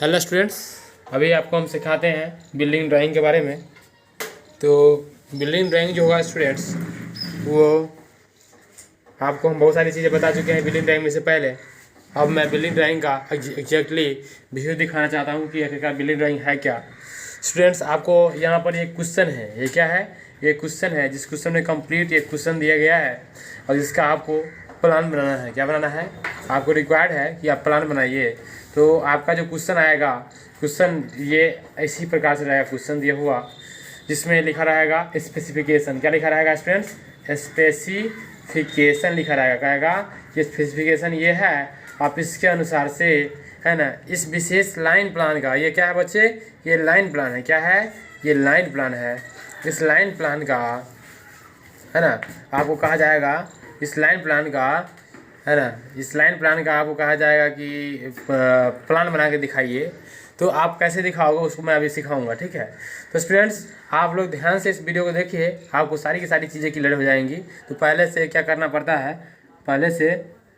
Hello students, अभी आपको हम सिखाते हैं बिल्डिंग ड्राइंग के बारे में। तो बिल्डिंग ड्राइंग जो होगा स्टूडेंट्स, वो आपको हम बहुत सारी चीज़ें बता चुके हैं बिल्डिंग ड्राइंग में से पहले। अब मैं बिल्डिंग ड्राइंग का एग्जैक्टली वीडियो दिखाना चाहता हूँ कि आखिरकार बिल्डिंग ड्राइंग है क्या। स्टूडेंट्स, आपको यहाँ पर एक क्वेश्चन है। ये क्या है? ये क्वेश्चन है, जिस क्वेश्चन में कंप्लीट एक क्वेश्चन दिया गया है और जिसका आपको प्लान बनाना है। क्या बनाना है? आपको रिक्वायर्ड है कि आप प्लान बनाइए। तो आपका जो क्वेश्चन आएगा, क्वेश्चन ये इसी प्रकार से रहेगा। क्वेश्चन दिया हुआ जिसमें लिखा रहेगा स्पेसिफिकेशन। क्या लिखा रहेगा स्टूडेंट्स? स्पेसिफिकेशन लिखा रहेगा। कहेगा ये स्पेसिफिकेशन ये है, आप इसके अनुसार से, है ना, इस विशेष लाइन प्लान का, ये क्या है बच्चे? ये लाइन प्लान है। क्या है? ये लाइन प्लान है। इस लाइन प्लान का, है ना, आपको कहा जाएगा, इस लाइन प्लान का, है ना, इस लाइन प्लान का आपको कहा जाएगा कि प्लान बना के दिखाइए। तो आप कैसे दिखाओगे उसको मैं अभी सिखाऊंगा, ठीक है। तो स्टूडेंट्स, आप लोग ध्यान से इस वीडियो को देखिए, आपको सारी की सारी चीज़ें क्लियर हो जाएंगी। तो पहले से क्या करना पड़ता है, पहले से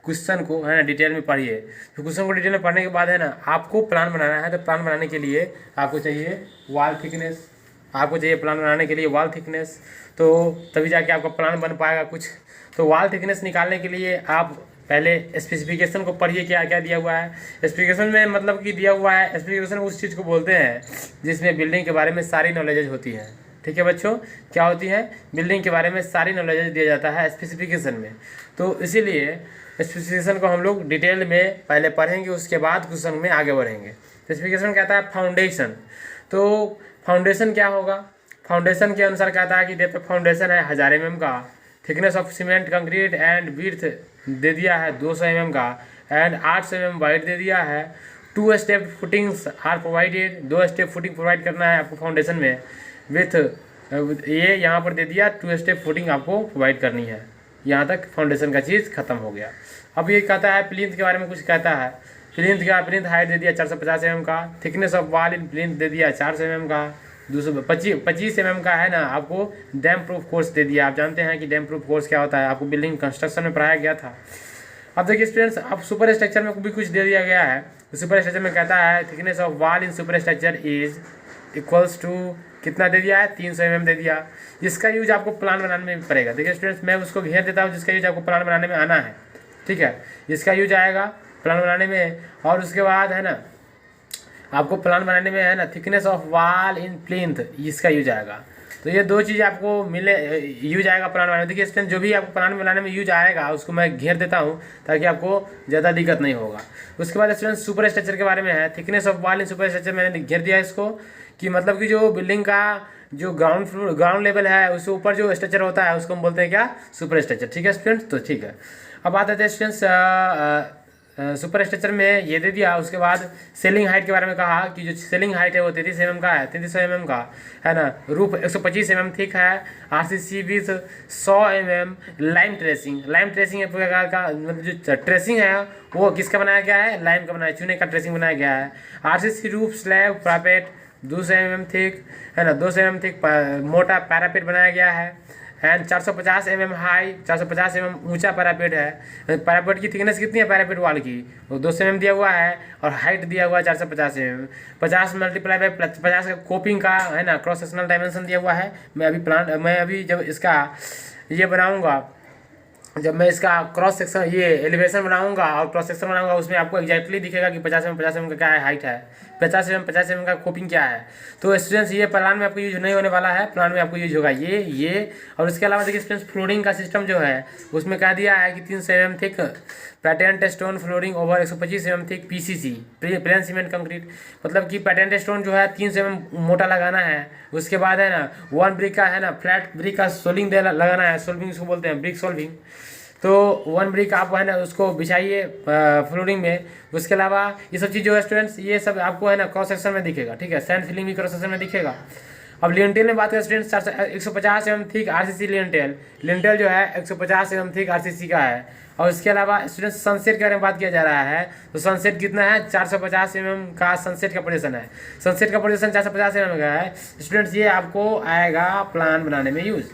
क्वेश्चन को, है ना, डिटेल में पढ़िए। तो क्वेश्चन को डिटेल में पढ़ने के बाद, है ना, आपको प्लान बनाना है। तो प्लान बनाने के लिए आपको चाहिए वॉल थिकनेस, आपको चाहिए प्लान बनाने के लिए वॉल थिकनेस। तो तभी जाके आपका प्लान बन पाएगा कुछ। तो वॉल थिकनेस निकालने के लिए आप पहले स्पेसिफिकेशन को पढ़िए, क्या क्या दिया हुआ है। स्पेसिफिकेशन में मतलब कि दिया हुआ है, स्पेसिफिकेशन उस चीज़ को बोलते हैं जिसमें बिल्डिंग के बारे में सारी नॉलेज होती है। ठीक है बच्चों, क्या होती है? बिल्डिंग के बारे में सारी नॉलेज दिया जाता है स्पेसिफिकेशन में। तो इसीलिए स्पेसिफिकेशन को हम लोग डिटेल में पहले पढ़ेंगे, उसके बाद क्वेश्चन में आगे बढ़ेंगे। स्पेसिफिकेशन कहता है फाउंडेशन। तो फाउंडेशन क्या होगा? फाउंडेशन के अनुसार कहता है कि डेप्थ ऑफ फाउंडेशन है 1000 mm का, thickness of cement concrete and width दे दिया है 200 mm का, एंड 800 mm वाइड दे दिया है। 2 step footings are provided, 2 step footing provide करना है आपको फाउंडेशन में। विथ ये यहाँ पर दे दिया 2 स्टेप फुटिंग आपको प्रोवाइड करनी है। यहाँ तक फाउंडेशन का चीज़ खत्म हो गया। अब ये कहता है प्लिंथ के बारे में कुछ कहता है। प्लिंथ हाइट दे दिया 450 mm का, thickness of wall in plinth दे दिया 400 mm का, 225 mm का, है ना, आपको डैम प्रूफ कोर्स दे दिया। आप जानते हैं कि डैम प्रूफ कोर्स क्या होता है, आपको बिल्डिंग कंस्ट्रक्शन में पढ़ाया गया था। अब देखिए स्टूडेंट्स, अब सुपर स्ट्रक्चर में भी कुछ दे दिया गया है। तो सुपर स्ट्रक्चर में कहता है thickness of wall in super structure is equals to, कितना दे दिया है? 300 mm दे दिया। जिसका यूज आपको प्लान बनाने में पड़ेगा। देखिए स्टूडेंट्स, मैं उसको घेर देता हूँ जिसका यूज आपको प्लान बनाने में आना है, ठीक है। जिसका यूज आएगा प्लान बनाने में, और उसके बाद, है ना, आपको प्लान बनाने में, है ना, thickness of wall in plinth, इसका यूज आएगा। तो ये दो चीज़ आपको मिले, यूज आएगा प्लान बनाने में। देखिए स्टूडेंट, जो भी आपको प्लान बनाने में यूज आएगा उसको मैं घेर देता हूँ ताकि आपको ज़्यादा दिक्कत नहीं होगा। उसके बाद स्टूडेंट सुपर स्ट्रक्चर के बारे में है। Thickness of wall in super structure मैंने घेर दिया इसको, कि मतलब कि जो बिल्डिंग का जो ग्राउंड लेवल है उससे ऊपर जो स्ट्रक्चर होता है उसको हम बोलते हैं क्या? Super structure. ठीक है स्टूडेंट्स, तो ठीक है। अब आते हैं स्टूडेंट्स, सुपर स्ट्रक्चर में ये दे दिया। उसके बाद सेलिंग हाइट के बारे में कहा कि जो सेलिंग हाइट है वो 33 mm का है, 3300 mm का, है ना। रूफ 125 mm थिक है। RCC with 100 mm। Lime tracing एक प्रकार का, मतलब जो ट्रेसिंग है वो किसका बनाया गया है? लाइम का बनाया, चूने का ट्रेसिंग बनाया गया है। RCC roof slab parapet 200 mm thick, है ना, 200 mm थिक मोटा पैरापेट बनाया गया है। एंड 450 mm हाई, 450 mm ऊंचा पैरापेट है। पैरापेट की थिकनेस कितनी है पैरापेट वाल की? वो 200 mm दिया हुआ है, और हाइट दिया हुआ है 450 mm। 50 मल्टीप्लाई बाई 50 का कोपिंग का, है ना, क्रॉस सेक्शनल डायमेंशन दिया हुआ है। मैं अभी जब इसका ये बनाऊंगा, जब मैं इसका क्रॉस सेक्शन, ये एलिवेशन बनाऊंगा और क्रॉस सेक्शन बनाऊंगा, उसमें आपको एग्जैक्टली दिखेगा कि 50 mm का क्या है, हाइट है, 50 mm का कोपिंग क्या है। तो स्टूडेंट्स, ये प्लान में आपको यूज नहीं होने वाला है, प्लान में आपको यूज होगा ये। और उसके अलावा देखिए स्टूडेंट्स, फ्लोरिंग का सिस्टम जो है उसमें कह दिया है कि 300 mm thick patent stone flooring over 125 mm thick PCC plane cement concrete. मतलब कि पैटेंट स्टोन जो है 300 mm मोटा लगाना है। उसके बाद, है ना, 1 ब्रिक का, है ना, फ्लैट ब्रिक का सोलिंग लगाना है। सोल्विंग उसको बोलते हैं, ब्रिक सोल्विंग। तो 1 ब्रिक आप, है ना, उसको बिछाइए फ्लोरिंग में। उसके अलावा ये सब चीज़ जो है स्टूडेंट्स, ये सब आपको, है ना, क्रॉस सेक्शन में दिखेगा, ठीक है। सैंड फिलिंग भी क्रॉस सेक्शन में दिखेगा। अब लिंटेल में बात करें students, 150 mm thick RCC lintel जो है 150 mm थिक RCC का है। और इसके अलावा स्टूडेंट्स, सनसेट के बारे में बात किया जा रहा है। तो सनसेट कितना है? 450 mm का सनसेट का पोजीशन है। सनसेट का पोजीशन 450 mm का है स्टूडेंट्स। ये आपको आएगा प्लान बनाने में यूज,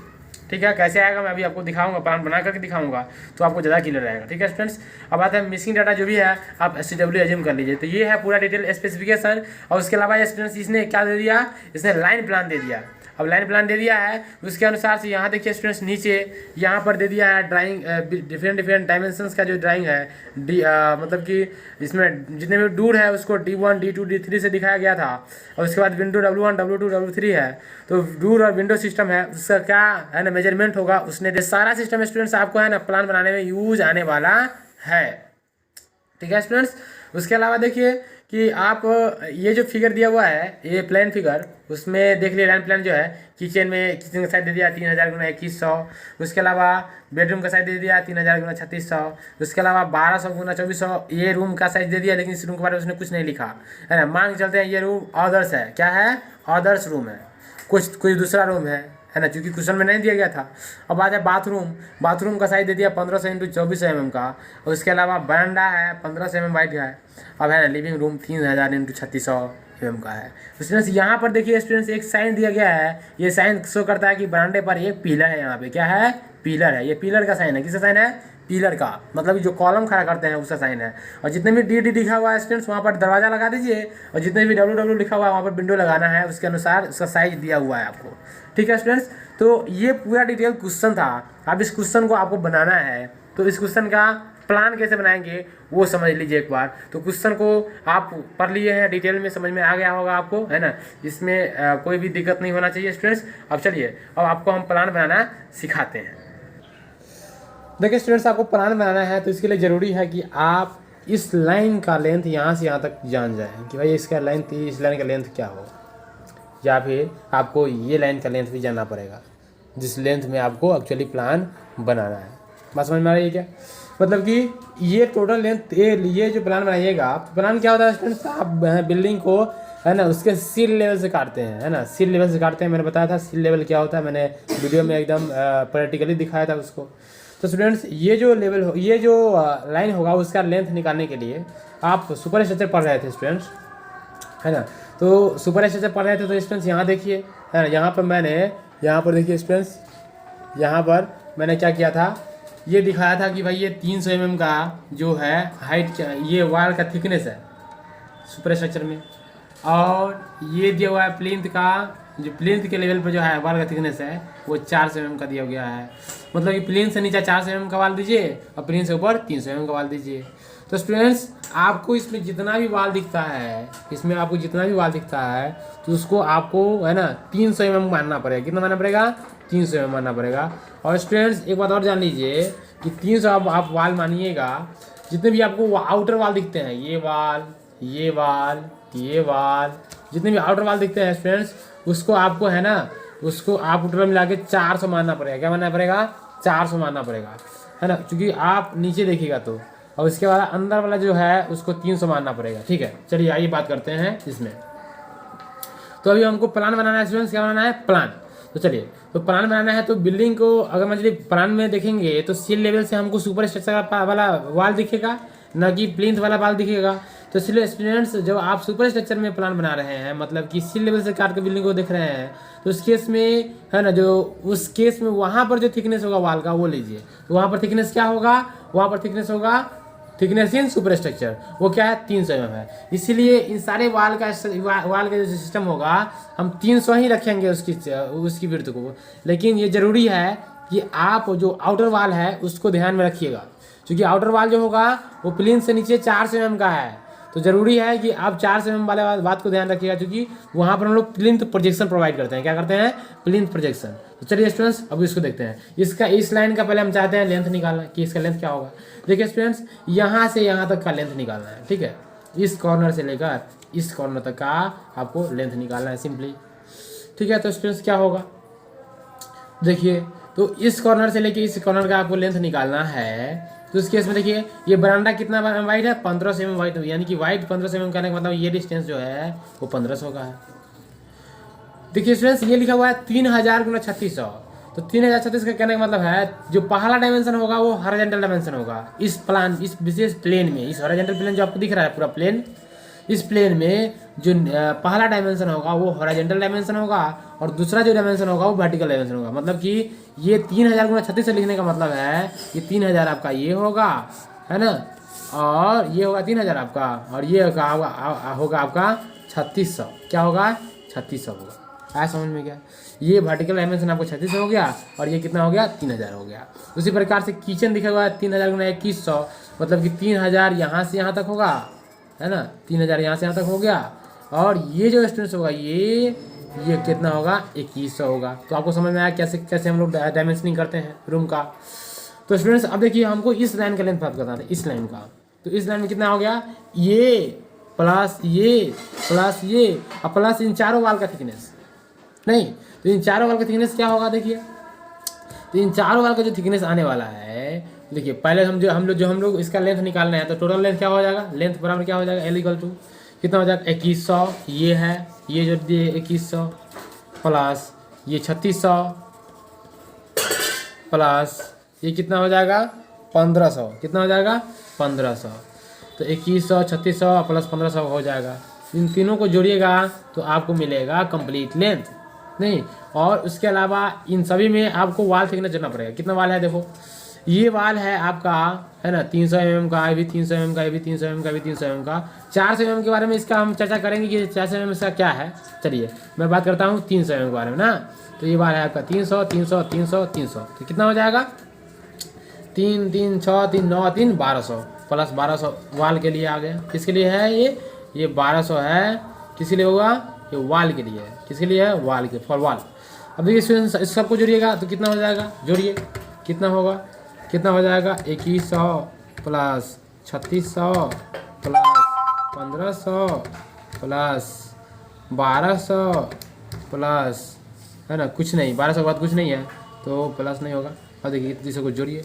ठीक है। कैसे आएगा मैं अभी आपको दिखाऊंगा, प्लान बना करके दिखाऊंगा तो आपको ज़्यादा क्लियर रहेगा, ठीक है स्टूडेंट्स। अब आता है मिसिंग डाटा जो भी है आप SCW एज्यूम कर लीजिए। तो ये है पूरा डिटेल स्पेसिफिकेशन। और उसके अलावा स्टूडेंट्स इसने क्या दे दिया, इसने लाइन प्लान दे दिया। अब लाइन प्लान दे दिया है उसके अनुसार से यहाँ देखिए स्टूडेंट्स नीचे यहाँ पर दे दिया है ड्राइंग, डिफरेंट डायमेंशंस का जो ड्राइंग है मतलब कि इसमें जितने भी दूर है उसको D1 D2 D3 से दिखाया गया था। और उसके बाद विंडो W1 W2 W3 है, तो दूर और विंडो सिस्टम है उसका क्या है ना मेजरमेंट होगा उसने सारा सिस्टम स्टूडेंट्स आपको है ना प्लान बनाने में यूज आने वाला है, ठीक है स्टूडेंट्स। उसके अलावा देखिए कि आप ये जो फिगर दिया हुआ है ये प्लान फिगर, उसमें देख लिए लाइन प्लान जो है किचन का साइज दे दिया 3000 गुना 2100। उसके अलावा बेडरूम का साइज दे दिया 3000 गुना 3600। उसके अलावा 1200 गुना 2400 ये रूम का साइज दे दिया, लेकिन इस रूम के बारे में उसने कुछ नहीं लिखा है ना। मान के चलते हैं ये रूम ऑदर्स है, क्या है ऑदर्स रूम है, कुछ दूसरा रूम है ना, क्योंकि क्वेश्चन में नहीं दिया गया था। अब आ जाए बाथरूम का साइज दे दिया 1500 × 2400 mm का। और उसके अलावा बरामदा है 1500 mm वाइड का है। अब है ना लिविंग रूम 3000 × 3600 mm का है। तो स्टूडेंट्स यहाँ पर देखिए स्टूडेंट्स एक साइन दिया गया है, ये साइन शो करता है कि बरामदे पर एक पिलर है, यहाँ पे क्या है पिलर है, ये पिलर का साइन है। किसका साइन है पिलर का, मतलब जो कॉलम खड़ा करते हैं उसका साइन है। और जितने भी डी लिखा हुआ है स्टूडेंट्स वहाँ पर दरवाजा लगा दीजिए, और जितने भी WW लिखा हुआ है वहाँ पर विंडो लगाना है, उसके अनुसार उसका साइज दिया हुआ है आपको, ठीक है स्टूडेंट्स। तो ये पूरा डिटेल क्वेश्चन था। अब इस क्वेश्चन को आपको बनाना है, तो इस क्वेश्चन का प्लान कैसे बनाएंगे वो समझ लीजिए एक बार। तो क्वेश्चन को आप पढ़ लिए हैं, डिटेल में समझ में आ गया होगा आपको, है ना। इसमें कोई भी दिक्कत नहीं होना चाहिए स्टूडेंट्स। अब चलिए अब आपको हम प्लान बनाना सिखाते हैं। देखिए स्टूडेंट्स आपको प्लान बनाना है तो इसके लिए ज़रूरी है कि आप इस लाइन का लेंथ यहाँ से यहाँ तक जान जाएं कि भाई इसका लेंथ, इस लाइन का लेंथ क्या होगा, या फिर आपको ये लाइन का लेंथ भी जानना पड़ेगा जिस लेंथ में आपको एक्चुअली प्लान बनाना है। बात समझ में आ रही है क्या, मतलब कि ये टोटल लेंथ ये जो प्लान बनाइएगा, तो प्लान क्या होता है स्टूडेंट्स, आप बिल्डिंग को है ना उसके सील लेवल से काटते हैं, है ना सील लेवल से काटते हैं। मैंने बताया था सील लेवल क्या होता है, मैंने वीडियो में एकदम प्रैक्टिकली दिखाया था उसको। तो स्टूडेंट्स ये जो लेवल हो, ये जो लाइन होगा उसका लेंथ निकालने के लिए आप सुपर स्ट्रक्चर पढ़ रहे थे स्टूडेंट्स, है ना। तो सुपर स्ट्रक्चर पढ़ रहे थे तो स्टूडेंट्स यहाँ देखिए, है ना यहाँ पर देखिए स्टूडेंट्स, यहाँ पर मैंने क्या किया था, ये दिखाया था कि भाई ये 300 mm का जो है हाइट, ये वॉल का थिकनेस है सुपर स्ट्रक्चर में। और ये दिया हुआ है प्लिंथ का, जो प्लिंथ के लेवल पर जो है वॉल का थिकनेस है वो 400 mm का दिया गया है। मतलब कि प्लिंथ से नीचे 400 mm का वाल दीजिए और प्लिंथ से ऊपर 300 mm का वाल दीजिए। तो स्टूडेंट्स आपको इसमें जितना भी वाल दिखता है, तो उसको आपको है ना 300 mm मानना पड़ेगा। कितना मानना पड़ेगा 300 mm मानना पड़ेगा। और स्टूडेंट्स एक बात और जान लीजिए कि 300 आप वाल मानिएगा, जितने भी आपको आउटर वाल दिखते हैं, ये वाल जितने भी आउटर वाल दिखते हैं स्टूडेंट्स, उसको आपको है ना उसको आप टोटल मिला के 400 मानना पड़ेगा। क्या मानना पड़ेगा 400 मानना पड़ेगा, है ना, क्योंकि आप नीचे देखिएगा तो। और उसके बाद अंदर वाला जो है उसको 300 मानना पड़ेगा, ठीक है। चलिए आइए बात करते हैं इसमें। तो अभी हमको प्लान बनाना है स्टूडेंट्स, क्या बनाना है प्लान। तो चलिए तो प्लान बनाना है तो बिल्डिंग को अगर मान लीजिए प्लान में देखेंगे तो सील लेवल से हमको सुपर स्ट्रक्चर वाला वाल दिखेगा, ना कि प्लिंथ वाला वाल दिखेगा। तो इसलिए स्टूडेंट्स जब आप सुपर स्ट्रक्चर में प्लान बना रहे हैं, मतलब कि सील लेवल से काट के बिल्डिंग को देख रहे हैं, तो उस केस में है ना, जो उस केस में वहाँ पर जो थिकनेस होगा वाल का वो लीजिए। तो वहाँ पर थिकनेस क्या होगा, वहाँ पर थिकनेस होगा थिकनेस इन सुपर स्ट्रक्चर, वो क्या है 300 mm है। इसीलिए इन सारे वाल का जो सिस्टम होगा हम 300 ही रखेंगे उसकी विड्थ को। लेकिन ये ज़रूरी है कि आप जो आउटर वाल है उसको ध्यान में रखिएगा, क्योंकि आउटर वाल जो होगा वो प्लिंथ से नीचे 400 mm का है। तो ज़रूरी है कि आप 400 mm वाले बात को ध्यान रखिएगा, क्योंकि वहाँ पर हम लोग प्लिंथ प्रोजेक्शन प्रोवाइड करते हैं। क्या करते हैं प्लिंथ प्रोजेक्शन। तो चलिए स्टूडेंट्स अब इसको देखते हैं। इसका इस लाइन का पहले हम चाहते हैं लेंथ निकालना कि इसका लेंथ क्या होगा। देखिए स्टूडेंट्स यहाँ से यहाँ तक का लेंथ निकालना है, ठीक है। इस कॉर्नर से लेकर इस कॉर्नर तक का आपको लेंथ निकालना है सिंपली, ठीक है। तो स्टूडेंट्स क्या होगा, देखिए तो इस कॉर्नर से लेके इस कॉर्नर का आपको लेंथ निकालना है। तो इस केस में देखिए ये बरामदा कितना वाइड है 1500 mm वाइड, यानी कि वाइड 1500 mm करने का मतलब ये डिस्टेंस जो है वो 1500 का है। देखिए स्टूडेंट्स ये लिखा हुआ है 3000 × 3600। तो 3036 का कहने का मतलब है जो पहला डायमेंशन होगा वो हॉरिजॉन्टल डायमेंशन होगा इस विशेष प्लेन में। इस हॉरिजॉन्टल प्लेन जो आपको दिख रहा है पूरा प्लेन, इस प्लेन में जो पहला डायमेंशन होगा वो हॉरिजॉन्टल डायमेंशन होगा और दूसरा जो डायमेंशन होगा वो वर्टिकल डायमेंशन होगा। मतलब कि ये 3000 गुना 36 से लिखने का मतलब है ये 3000 आपका ये होगा, है ना, और ये होगा 3000 आपका, और ये होगा आपका 3600। क्या होगा? 3600 होगा। आया समझ में? क्या ये वर्टिकल डायमेंशन आपको 3600 हो गया और ये कितना हो गया? 3000 हो गया। उसी प्रकार से किचन दिखा हुआ है 3000 गुना 2100, मतलब कि 3000 यहाँ से यहाँ तक होगा, है ना, 3000 यहाँ से यहाँ तक हो गया, और ये जो स्टूडेंट्स होगा ये कितना होगा? 2100 होगा। तो आपको समझ में आया कैसे कैसे हम लोग डायमेंशनिंग करते हैं रूम का। तो स्टूडेंट्स अब देखिए हमको इस लाइन का लेंथ प्राप्त करना था, इस लाइन का। तो इस लाइन में कितना हो गया? ये प्लस ये और प्लस इन चारों वाल का थिकनेस, नहीं तो इन चारों वाल का थिकनेस क्या होगा? देखिए तो इन चारों वाल का जो थिकनेस आने वाला है, देखिए पहले हम लोग इसका लेंथ निकालना है। तो टोटल लेंथ क्या हो जाएगा? लेंथ बराबर क्या हो जाएगा? L इक्वल टू कितना हो जाएगा? 2100 ये है, ये जो दिए 2100 प्लस ये 3600 प्लस ये कितना हो जाएगा? 1500। कितना हो जाएगा? 1500। तो 2100 3600 प्लस 1500 हो जाएगा। इन तीनों को जोड़िएगा तो आपको मिलेगा कंप्लीट लेंथ, नहीं। और उसके अलावा इन सभी में आपको वाल थिकनेस जोड़ना पड़ेगा। कितना वाल है? देखो ये वाल है आपका, है ना, 300 mm का, ये भी 300 mm का, ये भी 300 mm का, ये भी 300 mm का। 400 mm के बारे में इसका हम चर्चा करेंगे कि 400 mm इसका क्या है। चलिए मैं बात करता हूँ 300 mm के बारे में ना। तो ये वाल है आपका 300 300 300 300। तो कितना हो जाएगा? 3 3 6 3 9 3 1200 प्लस 1200 वाल के लिए आ गया। किसके लिए है ये 1200 है, किसके लिए होगा? ये वाल के लिए है। किसके लिए है? वाल के, फॉर वाल। अब देखिए स्टूडेंट्स इस सबको जोड़िएगा तो कितना हो जाएगा? जोड़िए कितना होगा? कितना हो जाएगा? 2100 प्लस 3600 प्लस 1500 प्लस 1200 प्लस, है ना, कुछ नहीं, 1200 के बाद कुछ नहीं है तो प्लस नहीं होगा। और देखिए इस को जोड़िए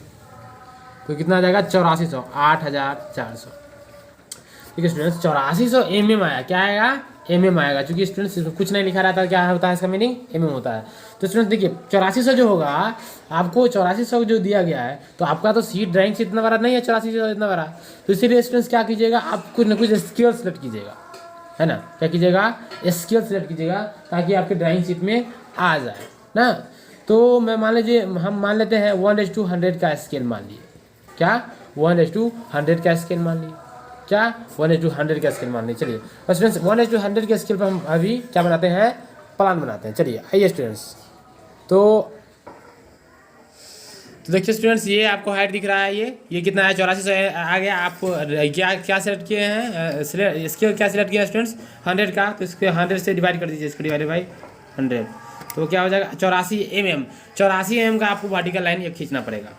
तो कितना आ जाएगा? 8400, 8400। ठीक है स्टूडेंट्स, 8400 mm आया। क्या आएगा? mm आएगा। क्योंकि स्टूडेंट्स इसमें कुछ नहीं लिखा रहता, क्या होता है इसका मीनिंग? mm होता है। तो स्टूडेंट्स देखिए 8400 जो होगा आपको, 8400 जो दिया गया है, तो आपका तो सीट ड्राइंग से इतना बड़ा नहीं है 8400 इतना बड़ा। तो इसीलिए स्टूडेंट्स क्या कीजिएगा? आप कुछ ना कुछ स्केल सेलेक्ट कीजिएगा, है ना। क्या कीजिएगा? स्केल सेलेक्ट कीजिएगा ताकि आपके ड्राइंग शीट में आ जाए ना। तो मैं मान लीजिए हम मान लेते हैं 1:100 का स्केल मान लिए। क्या? 1:100 का स्केल मान लिए। क्या? 1:100 का स्केल मान लीजिए। चलिए स्टूडेंट्स 1:100 के स्केल पर हम अभी क्या बनाते हैं? प्लान बनाते हैं। चलिए आइए स्टूडेंट्स। तो देखिए स्टूडेंट्स ये आपको हाइट दिख रहा है, ये कितना है? 8400 आ गया। आपको क्या सेलेक्ट किए हैं? स्केल क्या सेलेक्ट किया है स्टूडेंट्स? 100 का। तो इसको 100 से डिवाइड कर दीजिए, इसको डिवाइड बाई 100 तो क्या हो जाएगा? 84 mm। 84 mm का आपको वर्टिकल लाइन ये खींचना पड़ेगा।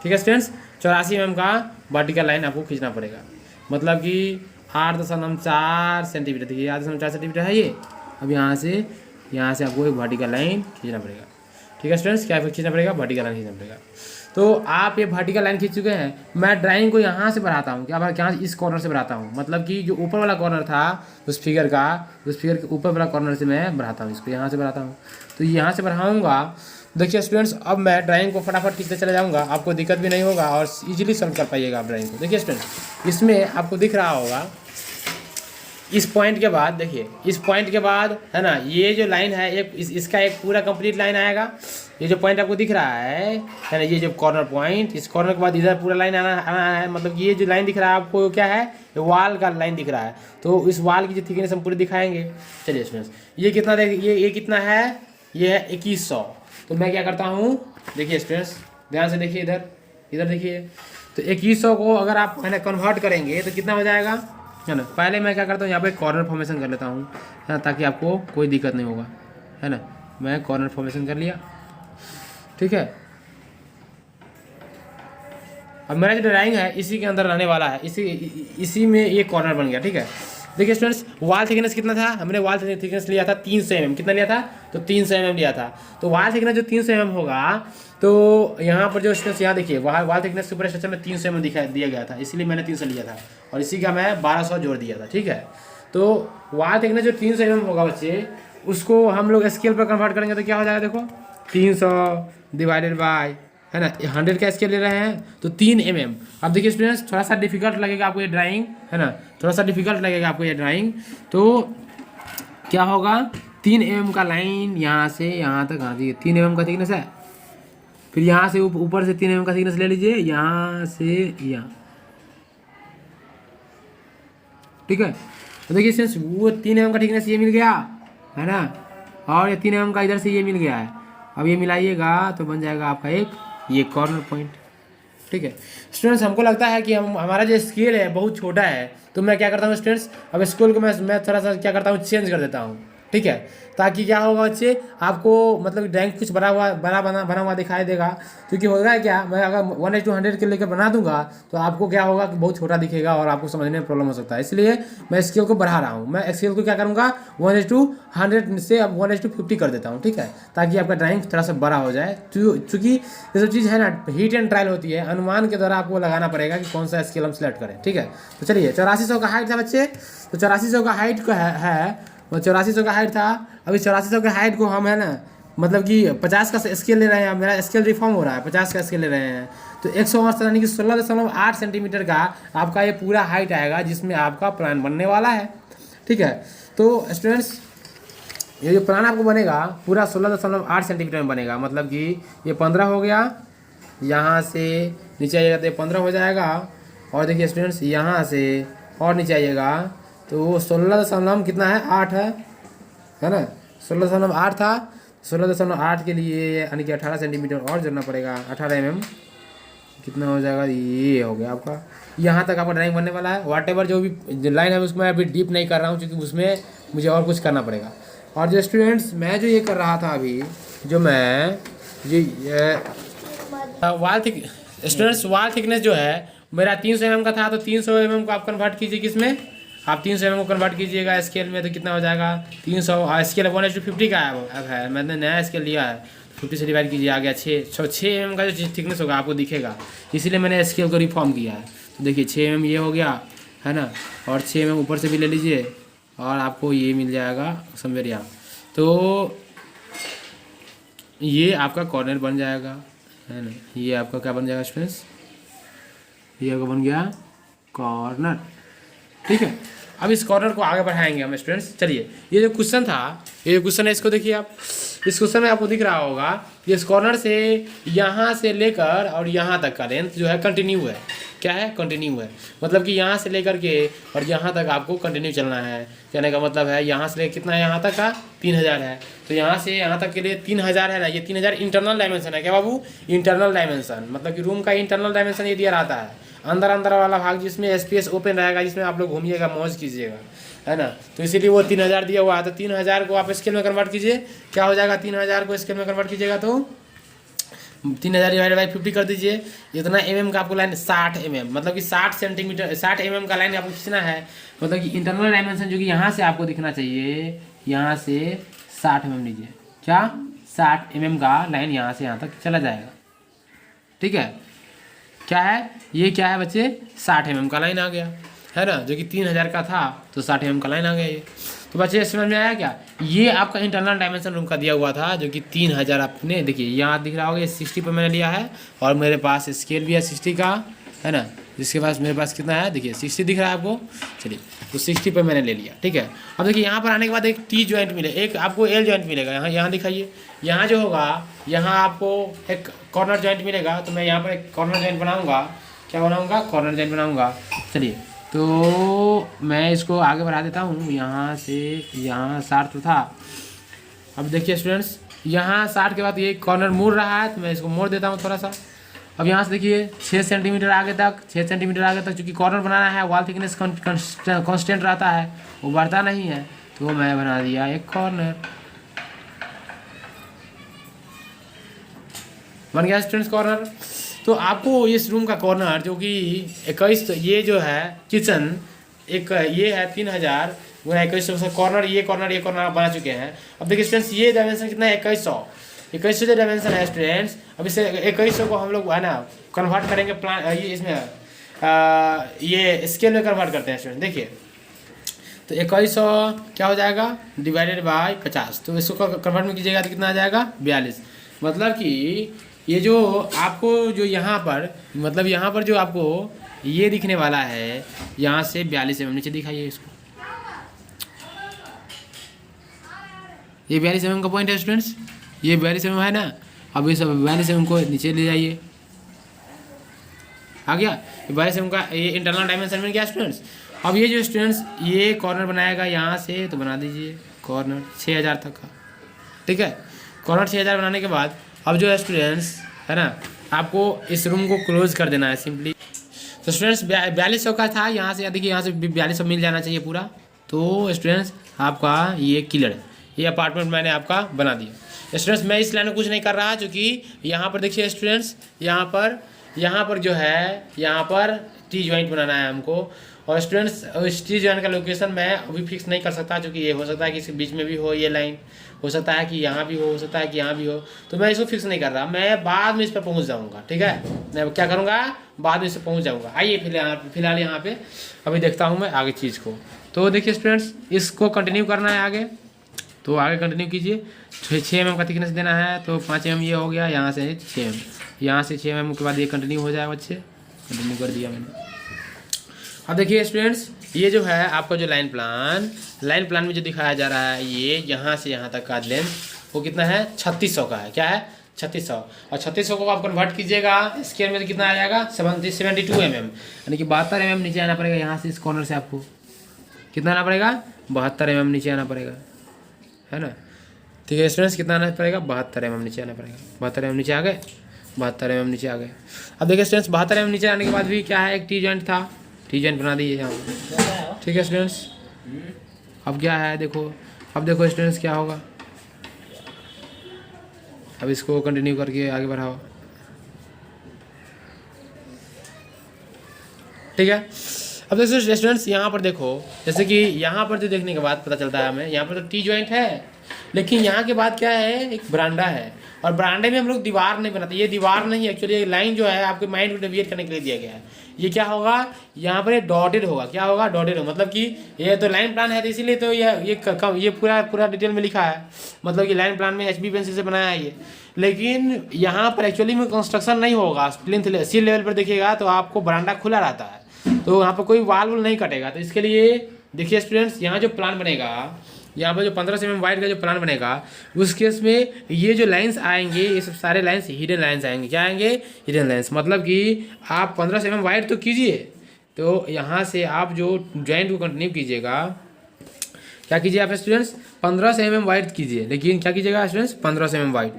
ठीक है स्टूडेंट्स, 84 mm का वर्टिकल लाइन आपको खींचना पड़ेगा। मतलब कि 8.4 सेंटीमीटर, देखिए 8.4 सेंटीमीटर है ये। अब यहाँ से आपको एक वर्टिकल लाइन खींचना पड़ेगा। ठीक है स्टूडेंट्स, क्या खींचना पड़ेगा? वर्टिकल लाइन खींचना पड़ेगा। तो आप ये वर्टिकल लाइन खींच चुके हैं। मैं ड्राइंग को यहाँ से बढ़ाता हूँ, क्या क्या इस कॉर्नर से बढ़ाता हूँ। मतलब कि जो ऊपर वाला कॉर्नर था उस फिगर के ऊपर वाला कॉर्नर से मैं बढ़ाता हूँ, इसको यहाँ से बढ़ाता हूँ। तो यहाँ से बढ़ाऊँगा। देखिए स्टूडेंट्स अब मैं ड्राइंग को फटाफट खींचते चले जाऊँगा, आपको दिक्कत भी नहीं होगा और इजीली सॉल्व कर पाइएगा आप ड्राइंग को। देखिए स्टूडेंट्स इसमें आपको दिख रहा होगा इस पॉइंट के बाद, देखिए इस पॉइंट के बाद, है ना, ये जो लाइन है एक इसका एक पूरा कंप्लीट लाइन आएगा। ये जो पॉइंट आपको दिख रहा है ना, ये जो कॉर्नर पॉइंट, इस कॉर्नर के बाद इधर पूरा लाइन आना है। मतलब ये जो लाइन दिख रहा है आपको क्या है? ये वाल का लाइन दिख रहा है। तो इस वाल की जो थिकनेस हम पूरी दिखाएंगे। चलिए स्टूडेंट्स ये कितना ये कितना है? ये है 2100। तो मैं क्या करता हूँ? देखिए स्टूडेंट्स ध्यान से देखिए, इधर देखिए। तो 2100 को अगर आप है ना कन्वर्ट करेंगे तो कितना हो जाएगा, है ना। पहले मैं क्या करता हूँ, यहाँ पे कॉर्नर फॉर्मेशन कर लेता हूँ, है ना, ताकि आपको कोई दिक्कत नहीं होगा, है ना। मैं कॉर्नर फॉर्मेशन कर लिया, ठीक है। अब मेरा जो ड्राइंग है इसी के अंदर रहने वाला है, इसी में ये कॉर्नर बन गया, ठीक है। देखिए स्टूडेंट्स वाल थिकनेस कितना था? हमने वाल थिकनेस लिया था 300 mm। कितना लिया था? तो 300 mm लिया था। तो वाल थिकनेस जो 300 mm होगा, तो यहाँ पर जो स्टूडेंट्स यहाँ देखिए वाल थिकनेस सुपर स्ट्रक्चर में 300 mm दिया गया था, इसलिए मैंने 300 लिया था और इसी का मैं 1200 जोड़ दिया था, ठीक है। तो वाल थिकनेस जो 300 mm होगा बच्चे, उसको हम लोग स्केल पर कन्वर्ट करेंगे तो क्या हो जाएगा? देखो 300 डिवाइडेड बाय, है ना, 100 का स्केल ले रहे हैं तो 3 mm। अब देखिए स्टूडेंट्स थोड़ा सा डिफिकल्ट लगेगा आपको ये ड्राइंग, है ना, थोड़ा सा डिफिकल्ट लगेगा आपको ये ड्राइंग। तो क्या होगा, 3 mm का लाइन यहाँ से यहाँ तक, हाँ जी 3 mm का थिकनेस है। फिर यहाँ से ऊपर से 3 mm का थिकनेस ले लीजिए, यहाँ से यहाँ, ठीक है। तो देखिए स्टूडेंट्स वो 3 mm का थिकनेस ये मिल गया, है ना, और ये 3 mm का इधर से ये मिल गया है। अब ये मिलाइएगा तो बन जाएगा आपका एक ये कॉर्नर पॉइंट, ठीक है। स्टूडेंट्स हमको लगता है कि हमारा जो स्केल है बहुत छोटा है, तो मैं क्या करता हूँ स्टूडेंट्स, अब स्केल को मैं थोड़ा सा क्या करता हूँ चेंज कर देता हूँ, ठीक है, ताकि क्या होगा बच्चे आपको मतलब ड्राइंग कुछ बना हुआ दिखाई देगा। क्योंकि होगा क्या, मैं अगर 1:100 के लेकर बना दूंगा तो आपको क्या होगा कि बहुत छोटा दिखेगा और आपको समझने में प्रॉब्लम हो सकता है। इसलिए मैं स्केल को बढ़ा रहा हूँ, मैं स्केल को क्या करूँगा 1:100 से अब 1:50 कर देता हूँ, ठीक है, ताकि आपका ड्राइंग थोड़ा सा बड़ा हो जाए। चूँकि ये सब चीज़ है ना हीट एंड ट्रायल होती है, अनुमान के द्वारा आपको लगाना पड़ेगा कि कौन सा स्केल हम सेलेक्ट करें, ठीक है। तो चलिए 8400 का हाइट था बच्चे, तो 8400 का हाइट का है वो 8400 का हाइट था। अभी 8400 के हाइट को हम है ना मतलब कि 50 का स्केल ले रहे हैं, मेरा स्केल रिफॉर्म हो रहा है, 50 का स्केल ले रहे हैं, तो 108 यानी कि 16.8 सेंटीमीटर का आपका ये पूरा हाइट आएगा जिसमें आपका प्लान बनने वाला है, ठीक है। तो स्टूडेंट्स ये जो प्लान आपको बनेगा पूरा 16.8 सेंटीमीटर में बनेगा, मतलब कि ये 15 हो गया, यहाँ से नीचे आइएगा तो ये 15 हो जाएगा, और देखिए स्टूडेंट्स यहाँ से और नीचे आइएगा तो वो 16 कितना है 8 है ना, 16.8 था, 16.8 के लिए यानी कि 18 सेंटीमीटर और जोड़ना पड़ेगा, 18 mm कितना हो जाएगा, ये हो गया आपका, यहाँ तक आपका ड्राइंग बनने वाला है। व्हाटएवर जो भी लाइन है उसमें अभी डीप नहीं कर रहा हूँ क्योंकि उसमें मुझे और कुछ करना पड़ेगा। और जो स्टूडेंट्स मैं जो ये कर रहा था अभी, जो मैं वाल थिकनेस जो है मेरा 300 mm का था, तो 300 mm को आप कन्वर्ट कीजिए किसमें, आप 300 mm को कन्वर्ट कीजिएगा स्केल में, तो कितना हो जाएगा 300, स्केल 1:50 का अब है, मैंने नया स्केल लिया है, 50 से डिवाइड कीजिए, आ गया 6 mm का जो थिकनेस होगा आपको दिखेगा, इसीलिए मैंने स्केल को रिफॉर्म किया है। तो देखिए 6 mm ये हो गया, है ना, और 6 mm ऊपर से भी ले लीजिए और आपको ये मिल जाएगा समवेयर यहाँ। तो ये आपका कॉर्नर बन जाएगा, है ना, ये आपका क्या बन जाएगा स्टूडेंट्स, ये आपका बन गया कॉर्नर, ठीक है। अब इस कॉर्नर को आगे बढ़ाएंगे हम स्टूडेंट्स। चलिए ये जो क्वेश्चन था, ये जो क्वेश्चन है इसको देखिए आप, इस क्वेश्चन में आपको दिख रहा होगा ये इस कॉर्नर से यहाँ से लेकर और यहाँ तक का लेंथ जो है कंटिन्यू है, क्या है कंटिन्यू है, मतलब कि यहाँ से लेकर के और यहाँ तक आपको कंटिन्यू चलना है। कहने का मतलब है यहाँ से लेकर कितना है यहाँ तक का 3000 है, तो यहाँ से यहाँ तक के लिए 3000 है ना, ये 3000 इंटरनल डायमेंशन है, क्या बाबू इंटरनल डायमेंशन, मतलब कि रूम का इंटरनल डायमेंशन ये दिया रहता है, अंदर वाला भाग जिसमें स्पेस ओपन रहेगा, जिसमें आप लोग घूमिएगा मौज कीजिएगा, है ना, तो इसीलिए वो 3000 दिया हुआ है। तो 3000 को आप स्केल में कन्वर्ट कीजिए, क्या हो जाएगा 3000 को स्केल में कन्वर्ट कीजिएगा तो 3000 डिवाइड बाई 50 कर दीजिए, इतना mm का आपको लाइन 60 mm, मतलब कि 60 सेंटीमीटर 60 mm का लाइन आपको खींचना है, मतलब कि इंटरनल डायमेंशन जो कि यहाँ से आपको दिखना चाहिए, यहाँ से 60 mm लीजिए, क्या 60 mm का लाइन यहाँ से यहाँ तक चला जाएगा, ठीक है। क्या है ये, क्या है बच्चे 60 mm का लाइन आ गया, है ना, जो कि 3000 का था तो 60 mm का लाइन आ गया ये। तो बच्चे समझ में आया क्या, ये आपका इंटरनल डायमेंशन रूम का दिया हुआ था जो कि 3000 आपने, देखिए यहाँ दिख रहा होगा ये 60 पर मैंने लिया है, और मेरे पास स्केल भी है 60 का, है ना, जिसके पास मेरे पास कितना है देखिए 60 दिख रहा है आपको, चलिए तो 60 पे मैंने ले लिया, ठीक है। अब देखिए यहाँ पर आने के बाद एक टी जॉइंट मिले, एक आपको एल जॉइंट मिलेगा, यहाँ दिखाइए, यहाँ जो होगा यहाँ आपको एक कॉर्नर जॉइंट मिलेगा, तो मैं यहाँ पर एक कॉर्नर जॉइंट बनाऊँगा, क्या बनाऊँगा कॉर्नर जॉइंट बनाऊँगा। चलिए तो मैं इसको आगे बढ़ा देता हूँ, यहाँ से यहाँ 60 तो था, अब देखिए स्टूडेंट्स यहाँ 60 के बाद ये कॉर्नर मुड़ रहा है, तो मैं इसको मोड़ देता हूँ थोड़ा सा। अब यहाँ से देखिए 6 सेंटीमीटर आगे तक, 6 सेंटीमीटर आगे तक, चूँकि कॉर्नर बनाना है, वॉल थिकनेस कांस्टेंट रहता है, वो बढ़ता नहीं है, तो मैं बना दिया एक कॉर्नर, बन गया स्टूडेंट्स कॉर्नर। तो आपको इस रूम का कॉर्नर जो कि 21, ये जो है किचन एक ये है 3000 गुना 2100 कॉर्नर, ये कॉर्नर आप बना चुके हैं। अब देखिए स्टूडेंट्स ये डायमेंशन कितना है 2100 जो डायमेंशन है स्टूडेंट्स, अब इसे 2100 को हम लोग है ना कन्वर्ट करेंगे प्लान ये इसमें ये स्केल में कन्वर्ट करते हैं स्टूडेंट। देखिए तो 2100 क्या हो जाएगा डिवाइडेड बाय 50, तो इसको कन्वर्ट में कीजिएगा तो कितना आ जाएगा 42, मतलब कि ये जो आपको जो यहाँ पर मतलब यहाँ पर जो आपको ये दिखने वाला है, यहाँ से 42 mm नीचे दिखाइए इसको। ये 42 mm का पॉइंट है स्टूडेंट्स, ये 42 mm है ना। अब इस 42 mm को नीचे ले जाइए, आ गया। 42 mm का ये इंटरनल डायमेंशन में गया स्टूडेंट्स। अब ये जो स्टूडेंट्स ये कॉर्नर बनाएगा यहाँ से, तो बना दीजिए कॉर्नर 6000 तक का, ठीक है। कॉर्नर 6000 बनाने के बाद अब जो है स्टूडेंट्स है ना, आपको इस रूम को क्लोज कर देना है सिंपली। तो स्टूडेंट्स 4200 का था, यहाँ से देखिए यहाँ से 4200 मिल जाना चाहिए पूरा। तो स्टूडेंट्स आपका ये क्लियर, ये अपार्टमेंट मैंने आपका बना दिया। स्टूडेंट्स मैं इस लाइन में कुछ नहीं कर रहा, क्योंकि यहाँ पर देखिए स्टूडेंट्स यहाँ पर जो है यहाँ पर टी जॉइंट बनाना है हमको। और स्टूडेंट्स इस टी जॉइंट का लोकेशन मैं अभी फिक्स नहीं कर सकता, क्योंकि ये हो सकता है कि इसके बीच में भी हो ये लाइन, हो सकता है कि यहाँ भी हो सकता है कि यहाँ भी हो। तो मैं इसको फिक्स नहीं कर रहा, मैं बाद में इस पर पहुँच जाऊँगा, ठीक है। मैं क्या करूँगा, बाद में इस पर पहुँच जाऊँगा। आइए फिलहाल यहाँ पे अभी देखता हूँ मैं आगे चीज़ को। तो देखिए स्टूडेंट्स इसको कंटिन्यू करना है आगे, तो आगे कंटिन्यू कीजिए। 6 mm का थिकनेस देना है, तो 5 mm ये हो गया, यहाँ से 6 mm, यहाँ से 6 mm के बाद ये कंटिन्यू हो जाएगा। अच्छे कंटिन्यू कर दिया मैंने। अब देखिए स्टूडेंट्स ये जो है आपका जो लाइन प्लान में जो दिखाया जा रहा है, ये यहाँ से यहाँ तक का लेंथ वो कितना है, 3600 का है। क्या है, 3600। और 3600 को आप कन्वर्ट कीजिएगा स्क्वायर में, तो कितना आ जाएगा, 72 mm, यानी कि 72 mm नीचे आना पड़ेगा। यहाँ से इस कॉर्नर से आपको कितना आना पड़ेगा, 72 mm नीचे आना पड़ेगा, है ना। ठीक है स्टूडेंट्स, कितना आना पड़ेगा, 72 mm नीचे आना पड़ेगा। 72 mm नीचे आ गए, 72 mm नीचे आ गए। अब देखिए स्टूडेंट्स 72 mm नीचे आने के बाद भी क्या है, एक टी जॉइंट था, टी जॉइंट बना दीजिए यहाँ। ठीक है स्टूडेंट्स, अब क्या है देखो, अब देखो स्टूडेंट्स क्या होगा। अब इसको कंटिन्यू करके आगे बढ़ाओ, ठीक है। अब देखो स्टूडेंट्स यहाँ पर देखो, जैसे कि यहाँ पर जो देखने के बाद पता चलता है हमें, यहाँ पर तो टी जॉइंट है, लेकिन यहाँ के बाद क्या है, एक बरांडा है। और बरांडे में हम लोग दीवार नहीं बनाते, ये दीवार नहीं है एक्चुअली, ये लाइन जो है आपके माइंड को डेविएट करने के लिए दिया गया है। ये क्या होगा, यहाँ पर ये डॉटेड होगा। क्या होगा, डॉटेड होगा, मतलब कि ये तो लाइन प्लान है, तो इसीलिए तो ये पूरा डिटेल में लिखा है, मतलब कि लाइन प्लान में HB पेंसिल से बनाया है ये। लेकिन यहाँ पर एक्चुअली में कंस्ट्रक्शन नहीं होगा, प्लिंथ सी लेवल पर देखिएगा तो आपको बरांडा खुला रहता है, तो यहाँ पर कोई वाल नहीं कटेगा। तो इसके लिए देखिए स्टूडेंट्स, यहाँ जो प्लान बनेगा, यहाँ पर जो 15 mm वाइड का जो प्लान बनेगा, उस केस में ये जो लाइंस आएंगे, ये सब सारे लाइंस हिडन लाइंस आएंगे। क्या आएंगे, हिडन लाइंस। मतलब कि आप 15 mm वाइड तो कीजिए, तो यहाँ से आप जो जॉइंट को कंटिन्यू कीजिएगा, क्या कीजिए आप स्टूडेंट्स, 15 mm वाइड कीजिए। लेकिन क्या कीजिएगा स्टूडेंट्स, 15 mm वाइड।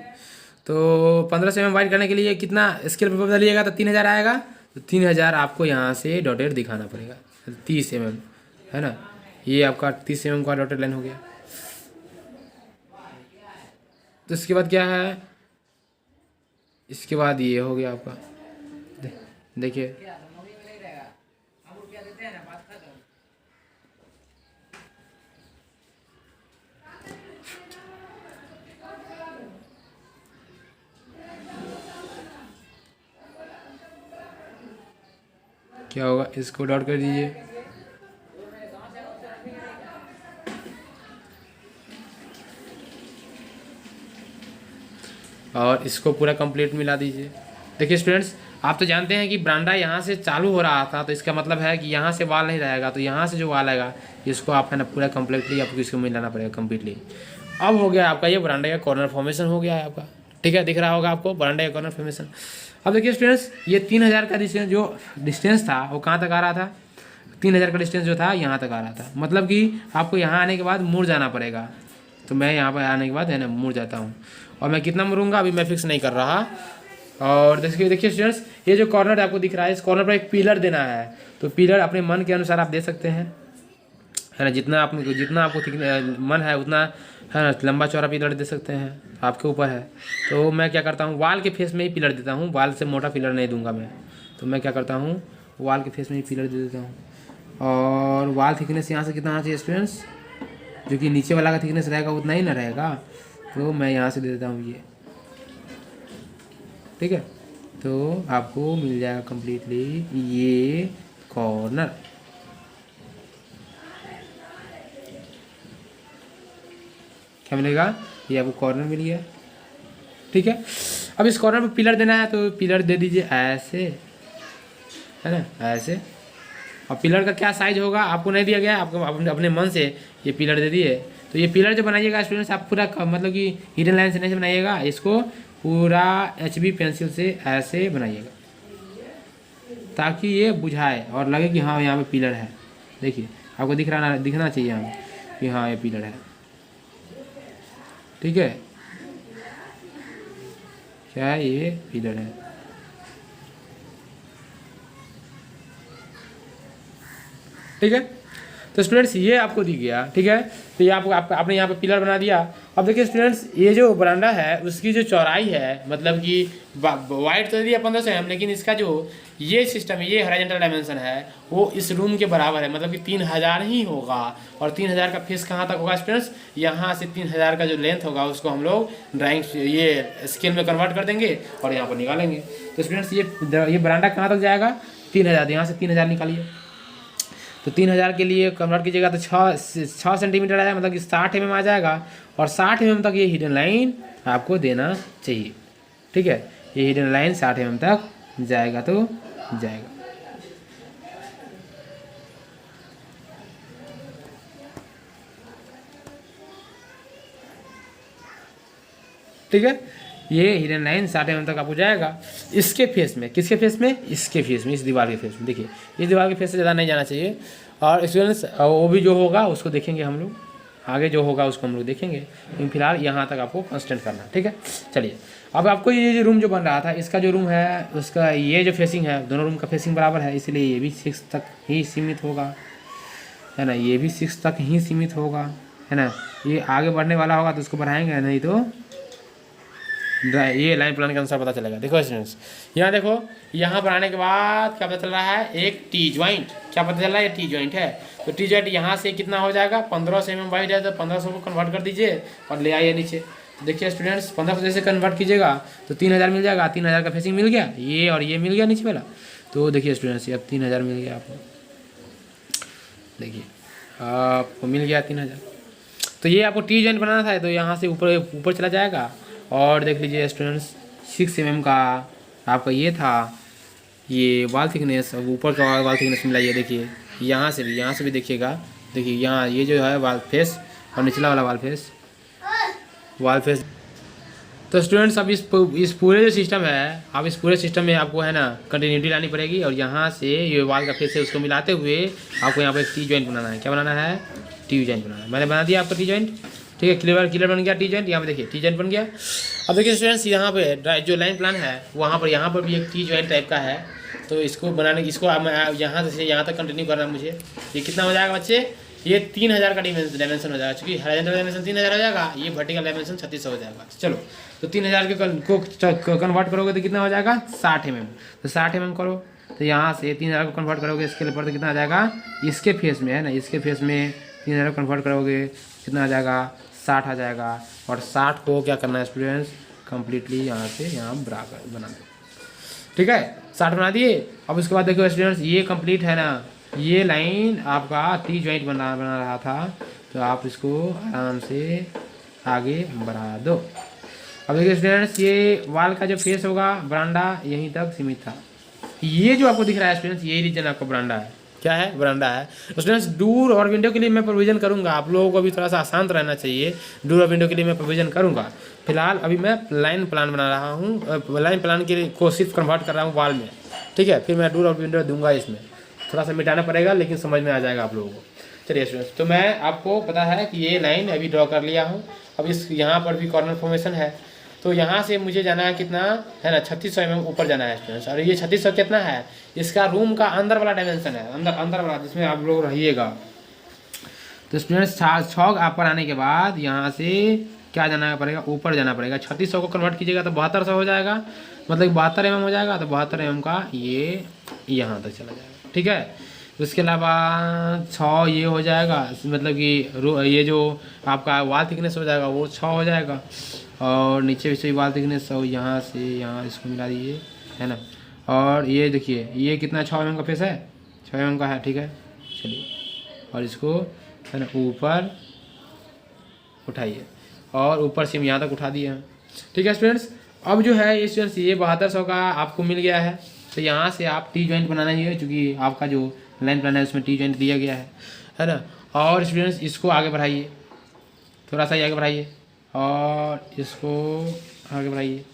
तो 15 mm वाइड करने के लिए कितना स्केल पर बदलिएगा, तो 3000 आएगा। तो 3000 आपको यहाँ से डॉटेड दिखाना पड़ेगा, 30 mm, है ना। ये आपका 30 mm का डॉटेड लाइन हो गया। तो इसके बाद क्या है, इसके बाद ये हो गया आपका, देखिए क्या होगा, इसको डॉट कर दीजिए। और इसको पूरा कंप्लीट मिला दीजिए। देखिए स्टूडेंट्स, आप तो जानते हैं कि बरांडा यहाँ से चालू हो रहा था, तो इसका मतलब है कि यहाँ से वाल नहीं रहेगा, तो यहाँ से जो वाल आएगा इसको आप है ना पूरा कम्प्लीटली आपको इसको मिलाना पड़ेगा कम्प्लीटली। अब हो गया आपका ये बरांडे का कॉर्नर फॉर्मेशन हो गया है आपका, ठीक है, दिख रहा होगा आपको बरांडे का कॉर्नर फॉर्मेशन। अब देखिए स्टूडेंट्स, ये 3000 का डिस्टेंस था वो कहाँ तक आ रहा था, 3000 का डिस्टेंस जो था यहाँ तक आ रहा था। मतलब कि आपको यहाँ आने के बाद मुड़ जाना पड़ेगा। तो मैं यहाँ पर आने के बाद है ना मुड़ जाता हूँ, और मैं कितना मुड़ूंगा अभी मैं फिक्स नहीं कर रहा। और देखिए स्टूडेंट्स, ये जो कॉर्नर आपको दिख रहा है, इस कॉर्नर पर एक पिलर देना है। तो पिलर अपने मन के अनुसार आप दे सकते हैं, है ना। जितना आपको मन है उतना है ना लंबा चौड़ा पिलर दे सकते हैं, आपके ऊपर है। तो मैं क्या करता हूँ, वाल के फेस में ही पिलर देता हूँ, वाल से मोटा पिलर नहीं दूंगा मैं। तो मैं क्या करता हूँ, वाल के फेस में ही पिलर दे देता हूँ। और वाल थिकनेस यहाँ से कितना आना चाहिए स्टूडेंट्स, जो कि नीचे वाला का थिकनेस रहेगा उतना ही ना रहेगा, तो मैं यहाँ से दे देता हूँ ये, ठीक है। तो आपको मिल जाएगा कम्प्लीटली ये कॉर्नर। क्या मिलेगा, ये आपको कॉर्नर मिल गया, ठीक है। अब इस कॉर्नर पर पिलर देना है तो पिलर दे दीजिए ऐसे, है ना, ऐसे। और पिलर का क्या साइज होगा आपको नहीं दिया गया, आपको अपने मन से ये पिलर दे दिए। तो ये पिलर जो बनाइएगा स्टूडेंट्स आप पूरा मतलब कि हिडन लाइन से नहीं बनाइएगा, इसको पूरा HB पेंसिल से ऐसे बनाइएगा ताकि ये बुझाए और लगे कि हाँ यहाँ पे पिलर है। देखिए आपको दिखना चाहिए यहाँ कि हाँ ये पिलर है, ठीक है, क्या है, ये पिलर है। ठीक है, तो स्टूडेंट्स ये आपको दिख गया, ठीक है। तो ये आपने यहाँ पे पिलर बना दिया। अब देखिए स्टूडेंट्स ये जो बरामदा है उसकी जो चौड़ाई है, मतलब कि वाइड तो दिया 1500 mm, लेकिन इसका जो ये सिस्टम है, ये हॉरिजॉन्टल डायमेंशन है, वो इस रूम के बराबर है, मतलब कि 3000 ही होगा। और 3000 का फेस कहाँ तक होगा स्टूडेंट्स, यहाँ से 3000 का जो लेंथ होगा उसको हम लोग ड्राइंग ये स्केल में कन्वर्ट कर देंगे और यहाँ पर निकालेंगे। तो स्टूडेंट्स ये बरामदा कहाँ तक जाएगा, 3000, यहाँ से 3000 निकालिए। तो 3000 के लिए कन्वर्ट कीजिएगा तो 6 सेंटीमीटर आएगा, मतलब कि 60 mm आ जाएगा। और 60 mm तक ये हिडन लाइन आपको देना चाहिए, ठीक है। ये हिडन लाइन 60 mm तक जाएगा तो जाएगा। ठीक है, ये हिडन लाइन 60 mm तक आपको जाएगा। इसके फेस में, किसके फेस में, इसके फेस में, इस दीवार के फेस में। देखिए इस दीवार के फेस से ज़्यादा नहीं जाना चाहिए। और स्टूडेंट्स वो भी जो होगा उसको देखेंगे हम लोग, आगे जो होगा उसको हम लोग देखेंगे, लेकिन फिलहाल यहाँ तक आपको कंस्टेंट करना, ठीक है। चलिए अब आपको ये जो रूम जो बन रहा था, इसका जो रूम है उसका ये जो फेसिंग है, दोनों रूम का फेसिंग बराबर है, इसलिए ये भी 6 तक ही सीमित होगा, है ना, ये भी 6 तक ही सीमित होगा, है ना। ये आगे बढ़ने वाला होगा तो उसको बढ़ाएंगे, नहीं तो ये लाइन प्लान के अनुसार पता चलेगा। देखो स्टूडेंट्स यहाँ देखो, यहाँ पर आने के बाद क्या पता चल रहा है, एक टी ज्वाइंट, क्या पता चल रहा है, ये टी ज्वाइंट है। तो टी ज्वाइंट यहाँ से कितना हो जाएगा, 1500 mm वाइड है, तो 1500 को कन्वर्ट कर दीजिए और ले आइए नीचे। तो देखिए स्टूडेंट्स 1500 जैसे कन्वर्ट कीजिएगा तो 3000 मिल जाएगा, 3000 का फेसिंग मिल गया, ये और ये मिल गया नीचे वाला। तो देखिए स्टूडेंट्स अब 3000 मिल गया आपको, देखिए आपको मिल गया 3000। तो ये आपको टी ज्वाइंट बनाना था, तो यहाँ से ऊपर चला जाएगा। और देख लीजिए स्टूडेंट्स 6 mm का आपका ये था, ये वाल थिकनेस, अब ऊपर का वाल थिकनेस मिलाइए। देखिए यहाँ से भी देखिएगा, देखिए यहाँ ये जो है वाल फेस और निचला वाला वाल फेस। तो स्टूडेंट्स अब इस पूरे जो सिस्टम है, अब इस पूरे सिस्टम में आपको है ना कंटिन्यूटी लानी पड़ेगी। और यहाँ से ये वाल का फेस है उसको मिलाते हुए आपको यहाँ पर एक टी ज्वाइंट बनाना है। क्या बनाना है, टी ज्वाइंट बनाना है। मैंने बना दिया आपका टी ज्वाइंट, ठीक है, क्लियर बन गया टी ज्वाइंट। यहाँ पे देखिए टी ज्वाइंट बन गया। अब देखिए स्टूडेंट्स यहाँ पे जो लाइन प्लान है वहाँ पर भी एक टी ज्वाइंट टाइप का है। तो इसको बनाने, इसको यहाँ से यहाँ तक कंटिन्यू करना है मुझे। ये कितना हो जाएगा बच्चे, ये 3000 का डायमेंशन हो जाएगा, क्योंकि हॉरिजॉन्टल डायमेंशन 3000 हो जाएगा, ये वर्टिकल डायमेंशन 3600 हो जाएगा। चलो तो 3000 को कन्वर्ट करोगे तो कितना हो जाएगा, 60 mm। तो 60 mm करो, तो यहाँ से 3000 को कन्वर्ट करोगे स्केल पर तो कितना आ जाएगा, इसके फेस में है ना, इसके फेस में 3000 को कन्वर्ट करोगे कितना आ जाएगा, 60 आ जाएगा। और 60 को क्या करना है स्टूडेंट्स, कम्प्लीटली यहाँ से यहाँ बराबर बना दो, ठीक है। 60 बना दिए। अब उसके बाद देखो स्टूडेंट्स ये कंप्लीट है ना, ये लाइन आपका टी ज्वाइंट बना रहा था, तो आप इसको आराम से आगे बढ़ा दो। अब देखिए स्टूडेंट्स ये वाल का जो फेस होगा बरांडा यहीं तक सीमित था। ये जो आपको दिख रहा है स्टूडेंट्स, यही रीजन आपका बरांडा है। क्या है, बरांडा है। स्टूडेंट्स डोर और विंडो के लिए मैं प्रोविज़न करूंगा, आप लोगों को भी थोड़ा सा आसान रहना चाहिए। डोर और विंडो के लिए मैं प्रोविज़न करूंगा। फिलहाल अभी मैं लाइन प्लान बना रहा हूँ, लाइन प्लान के लिए को सिर्फ कन्वर्ट कर रहा हूँ वाल में, ठीक है। फिर मैं डोर और विंडो दूंगा, इसमें थोड़ा सा मिटाना पड़ेगा लेकिन समझ में आ जाएगा आप लोगों को। चलिए स्टूडेंट्स, तो मैं आपको पता है कि ये लाइन अभी ड्रॉ कर लिया हूँ। अब इस यहाँ पर भी कॉर्नर फॉर्मेशन है, तो यहाँ से मुझे जाना है कितना है ना, 3600 mm ऊपर जाना है स्टूडेंट्स। और ये 3600 कितना है, इसका रूम का अंदर वाला डायमेंशन है, अंदर वाला जिसमें आप लोग रहिएगा। तो स्टूडेंट्स 6 आप पर आने के बाद यहाँ से क्या जाना पड़ेगा, ऊपर जाना पड़ेगा। 3600 को कन्वर्ट कीजिएगा तो 7200 हो जाएगा, मतलब 72 mm हो जाएगा। तो 72 mm का ये यहाँ तक चला जाएगा, ठीक है। उसके अलावा 6 ये हो जाएगा, मतलब कि ये जो आपका वाल थिकनेस हो जाएगा वो 6 हो जाएगा। और नीचे से वाल थिकनेस यहाँ से यहाँ इसको मिला दीजिए, है ना। और ये देखिए ये कितना 6 mm का फेस है, 6 mm का है, ठीक है। चलिए और इसको है ना ऊपर उठाइए, और ऊपर से हम यहाँ तक उठा दिए हैं, ठीक है स्टूडेंट्स। अब जो है ये स्टूडेंट्स ये 7200 का आपको मिल गया है। तो यहाँ से आप टी जॉइंट बनाना ही है, चूँकि आपका जो लाइन प्लान है उसमें टी जॉइंट दिया गया है ना। और स्टूडेंट्स इसको आगे बढ़ाइए, थोड़ा सा ही आगे बढ़ाइए और इसको आगे बढ़ाइए,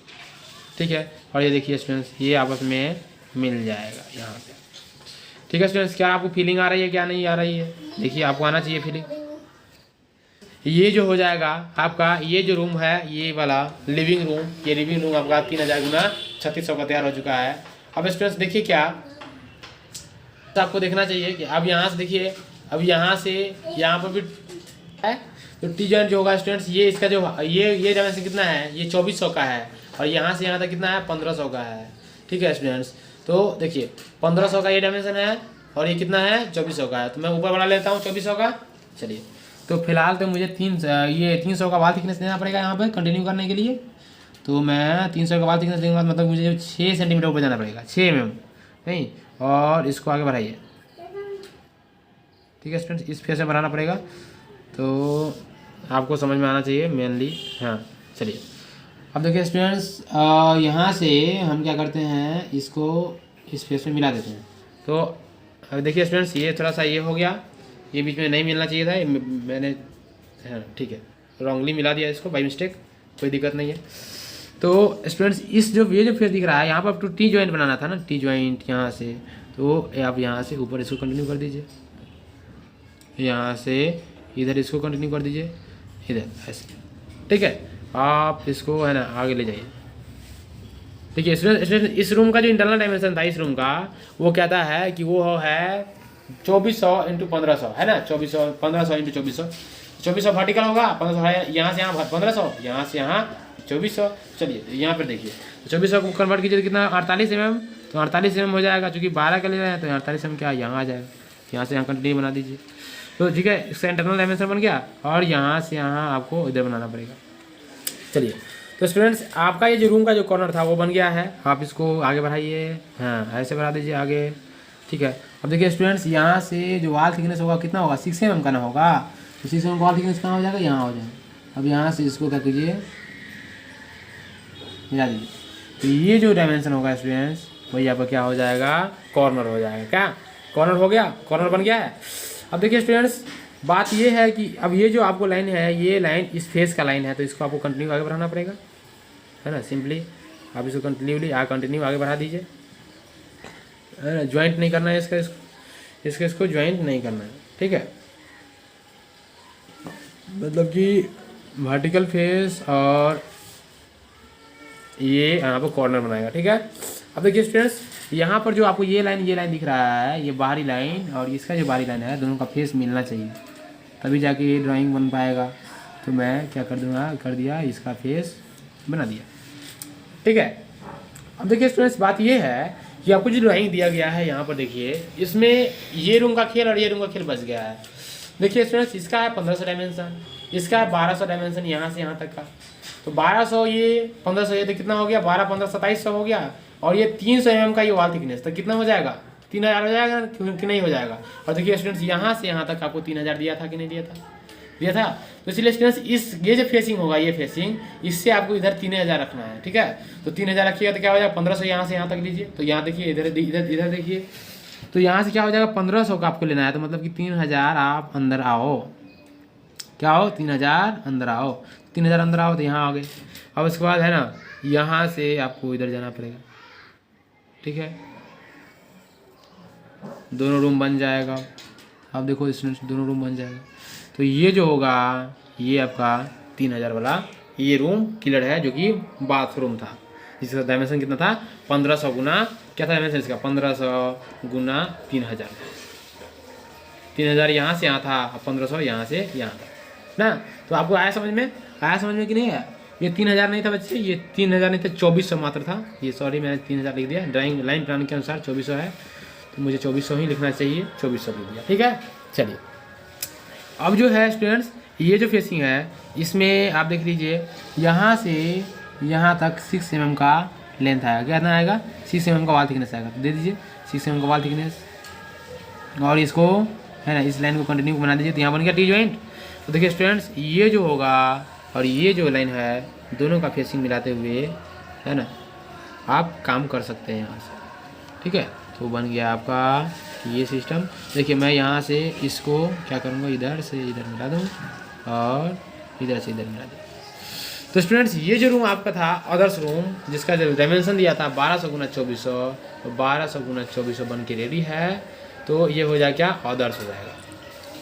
ठीक है। और ये देखिए स्टूडेंट्स ये आपस में मिल जाएगा यहाँ पे, ठीक है स्टूडेंट्स। क्या आपको फीलिंग आ रही है, क्या नहीं आ रही है? देखिए आपको आना चाहिए फीलिंग। ये जो हो जाएगा आपका, ये जो रूम है ये वाला लिविंग रूम, ये लिविंग रूम आपका 3000 गुना 3600 का तैयार हो चुका है। अब स्टूडेंट्स देखिए क्या तो आपको देखना चाहिए कि अब यहाँ से देखिए, अब यहाँ से यहाँ पर भी है तो टी जॉइंट जो होगा स्टूडेंट्स, ये इसका जो ये डायमेंशन कितना है, ये 2400 का है और यहाँ से यहाँ तक कितना है 1500 का है, ठीक है स्टूडेंट्स। तो देखिए 1500 का ये डायमेंशन है और ये कितना है 2400 का है। तो मैं ऊपर वाला लेता हूँ 2400 का। चलिए तो फिलहाल तो मुझे 300 का वाल थिकनेस देना पड़ेगा यहाँ पर कंटिन्यू करने के लिए। तो मैं 300 का वाल थिकनेस देंगे, मतलब मुझे 6 सेंटीमीटर ऊपर जाना पड़ेगा, 6 mm नहीं। और इसको आगे बढ़ाइए, ठीक है स्टूडेंट्स, इस फेस में बढ़ाना पड़ेगा। तो आपको समझ में आना चाहिए मेनली। हाँ चलिए अब देखिए स्टूडेंट्स, यहाँ से हम क्या करते हैं, इसको इस फेस में मिला देते हैं। तो अब देखिए स्टूडेंट्स ये थोड़ा सा ये हो गया, ये बीच में नहीं मिलना चाहिए था, मैंने हाँ ठीक है रॉन्गली मिला दिया इसको बाई मिस्टेक, कोई दिक्कत नहीं है। तो स्टूडेंट्स इस जो ये जो फेस दिख रहा है यहाँ पर आप तो टी जॉइंट बनाना था ना, टी जॉइंट यहाँ से। तो आप यहाँ से ऊपर इसको कंटिन्यू कर दीजिए, यहाँ से इधर इसको कंटिन्यू कर दीजिए, इधर ऐसे, ठीक है। आप इसको है ना आगे ले जाइए, ठीक है। इस रूम का जो इंटरनल डायमेंशन था इस रूम का, वो कहता है कि वो है 2400 × 1500 है ना, 1500 × 2400 वर्टिकल होगा, 1500 है यहाँ से यहाँ 1500, यहाँ से यहाँ 2400। चलिए यहाँ पर देखिए 2400 को कन्वर्ट कीजिए तो कितना 48 mm, तो 48 mm हो जाएगा, चूँकि 12 का ले रहे हैं तो 48 mm क्या यहाँ आ जाएगा, यहाँ से यहाँ कंटिन्यू बना दीजिए। तो ठीक है इसका इंटरनल डायमेंशन बन गया और यहाँ से यहाँ आपको इधर बनाना पड़ेगा। चलिए तो स्टूडेंट्स आपका ये जो रूम का जो कॉर्नर था वो बन गया है, आप इसको आगे बढ़ाइए, हाँ ऐसे बढ़ा दीजिए आगे, ठीक है। अब देखिए स्टूडेंट्स यहाँ से जो वाल थिकनेस होगा कितना होगा, 6 mm का ना होगा, तो 6 mm का वाल थिकनेस कहाँ हो जाएगा, यहाँ हो जाएगा। अब यहाँ से इसको क्या कीजिए मिला दीजिए, तो ये जो डायमेंशन होगा स्टूडेंट्स वही आपका क्या हो जाएगा, कॉर्नर हो जाएगा। क्या कॉर्नर हो गया, कॉर्नर बन गया है। अब देखिए स्टूडेंट्स बात ये है कि अब ये जो आपको लाइन है, ये लाइन इस फेस का लाइन है, तो इसको आपको कंटिन्यू आगे बढ़ाना पड़ेगा, है ना। सिंपली आप इसको कंटिन्यू आगे बढ़ा दीजिए, है ना। ज्वाइंट नहीं करना है इसको ज्वाइंट नहीं करना है, ठीक है। मतलब कि वर्टिकल फेस और ये आपको कॉर्नर बनाएगा, ठीक है। अब देखिए स्टूडेंट्स यहाँ पर जो आपको ये लाइन दिख रहा है, ये बाहरी लाइन और इसका जो बाहरी लाइन है, दोनों का फेस मिलना चाहिए, तभी जाके ये ड्राइंग बन पाएगा। तो मैं क्या कर दिया इसका फेस बना दिया, ठीक है। अब देखिए स्टूडेंट्स बात ये है कि आपको जो ड्राइंग दिया गया है यहाँ पर देखिए, इसमें ये रूम का खेल और ये रूम का खेल बच गया है। देखिए स्टूडेंट्स इसका है 1500 डायमेंशन, इसका है 1200 डायमेंशन यहाँ से यहाँ तक का। तो 1200 ये 1500 ये तो कितना हो गया, 12 15 2700 हो गया। और ये 300 mm का ये वाल थिकनेस, तो कितना हो जाएगा, 3000 हो जाएगा कि नहीं हो जाएगा। और देखिए स्टूडेंट्स यहाँ से यहाँ तक आपको 3000 दिया था कि नहीं दिया था। तो इसलिए स्टूडेंट्स ये जो फेसिंग होगा, ये फेसिंग इससे आपको इधर 3000 रखना है, ठीक है। तो 3000 रखिएगा तो क्या हो जाएगा 1500 यहाँ से यहाँ तक लीजिए। तो यहाँ देखिए इधर देखिए, तो यहाँ से क्या हो जाएगा 1500 का आपको लेना है, तो मतलब कि 3000 आप अंदर आओ, क्या हो 3000 अंदर आओ, 3000 अंदर आओ तो यहाँ आ गए। अब उसके बाद है ना यहाँ से आपको इधर जाना पड़ेगा, ठीक है। दोनों रूम बन जाएगा, आप देखो स्टूडेंट्स दोनों रूम बन जाएगा। तो ये जो होगा ये आपका 3000 वाला ये रूम क्लियर है, जो कि बाथरूम था, जिसका डायमेंशन कितना था 1500 गुना क्या था डायमेंशन इसका 1500 गुना 3000 यहाँ से यहाँ था, 1500 यहाँ से यहाँ था ना। तो आपको आया समझ में कि नहीं आया। ये 3000 नहीं था बच्चे, ये 3000 नहीं था 2400 मात्र था। ये सॉरी मैंने 3000 लिख दिया, ड्राइंग लाइन प्लान के अनुसार 2400 है, तो मुझे 2400 ही लिखना चाहिए, 2400 लिख दिया, ठीक है। चलिए अब जो है स्टूडेंट्स ये जो फेसिंग है इसमें आप देख लीजिए यहाँ से यहाँ तक 6 mm का लेंथ आएगा, कितना आएगा 6 mm का वाल थिकनेस आएगा। तो दे दीजिए 6 mm का वाल थिकनेस और इसको है ना इस लाइन को कंटिन्यू बना दीजिए, तो यहाँ बन गया टी जॉइंट। तो देखिए स्टूडेंट्स ये जो होगा और ये जो लाइन है दोनों का फेसिंग मिलाते हुए है ना, आप काम कर सकते हैं यहाँ से, ठीक है। तो बन गया आपका ये सिस्टम। देखिए मैं यहाँ से इसको क्या करूँगा, इधर से इधर मिला दूँ और इधर से इधर मिला दूँ। तो स्टूडेंट्स ये जो रूम आपका था अदर्स रूम, जिसका जो डायमेंशन दिया था 1200 गुना 2400, तो 1200 गुना 2400 बन के रेडी है। तो ये हो जाएगा क्या, अदर्स हो जाएगा।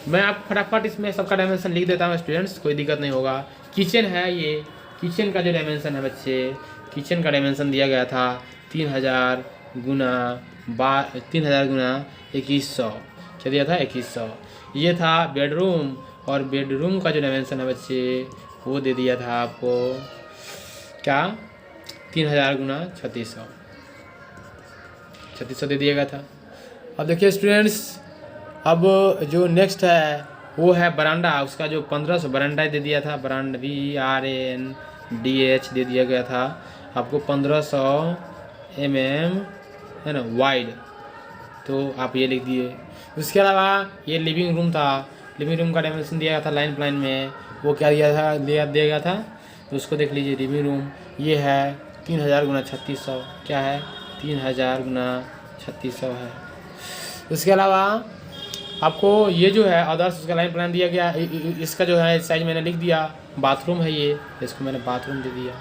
मैं आप फटाफट इसमें सबका डायमेंशन लिख देता हूँ स्टूडेंट्स, कोई दिक्कत नहीं होगा। किचन है, ये किचन का जो डायमेंशन है बच्चे, किचन का डायमेंशन दिया गया था 3000 गुना 2100, क्या दिया था 2100। ये था बेडरूम, और बेडरूम का जो डायमेंशन है बच्चे वो दे दिया था आपको क्या, 3000 गुना 3600 दे दिया गया था। अब देखिए स्टूडेंट्स, अब जो नेक्स्ट है वो है बरांडा, उसका जो 1500 बरांडा दे दिया था, बरांडा BRANDH दे दिया गया था आपको 1500 mm है ना वाइड, तो आप ये लिख दिए। उसके अलावा ये लिविंग रूम था, लिविंग रूम का डायमेंशन दिया गया था लाइन प्लान में, वो क्या दिया था, दिया गया था, तो उसको देख लीजिए। लिविंग रूम ये है 3000 गुना 3600, क्या है 3000 गुना 3600 है। उसके अलावा आपको ये जो है अदर्स, उसका लाइन प्लान दिया गया, इसका जो है साइज मैंने लिख दिया। बाथरूम है ये, इसको मैंने बाथरूम दे दिया,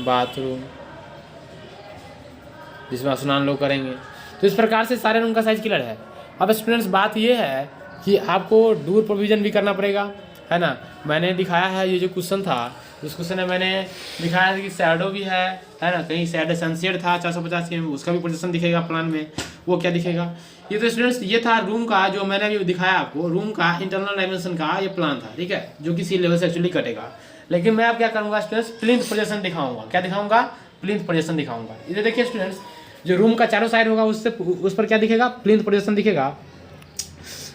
बाथरूम जिसमें स्नान लोग करेंगे। तो इस प्रकार से सारे रूम का साइज क्लियर है। अब स्टूडेंट्स बात ये है कि आपको डोर प्रोविज़न भी करना पड़ेगा, है ना। मैंने दिखाया है ये जो क्वेश्चन था, उस क्वेश्चन में मैंने दिखाया था कि शैडो भी है ना, कहीं शैडो सनसेट था 450 mm, उसका भी प्रोजेक्शन दिखेगा प्लान में, वो क्या दिखेगा। ये तो स्टूडेंट्स ये था रूम का, जो मैंने अभी दिखाया आपको रूम का इंटरनल डायमेंशन का ये प्लान था, ठीक है, जो कि सी लेवल से एक्चुअली कटेगा। लेकिन मैं अब क्या करूँगा स्टूडेंट्स, प्लिंथ प्रोजेक्शन दिखाऊंगा। क्या दिखाऊंगा, प्लिंथ प्रोजेक्शन दिखाऊंगा। इधर देखिए स्टूडेंट्स, जो रूम का चारों साइड होगा उससे उस पर क्या दिखेगा, प्लिंथ प्रोजेक्शन दिखेगा।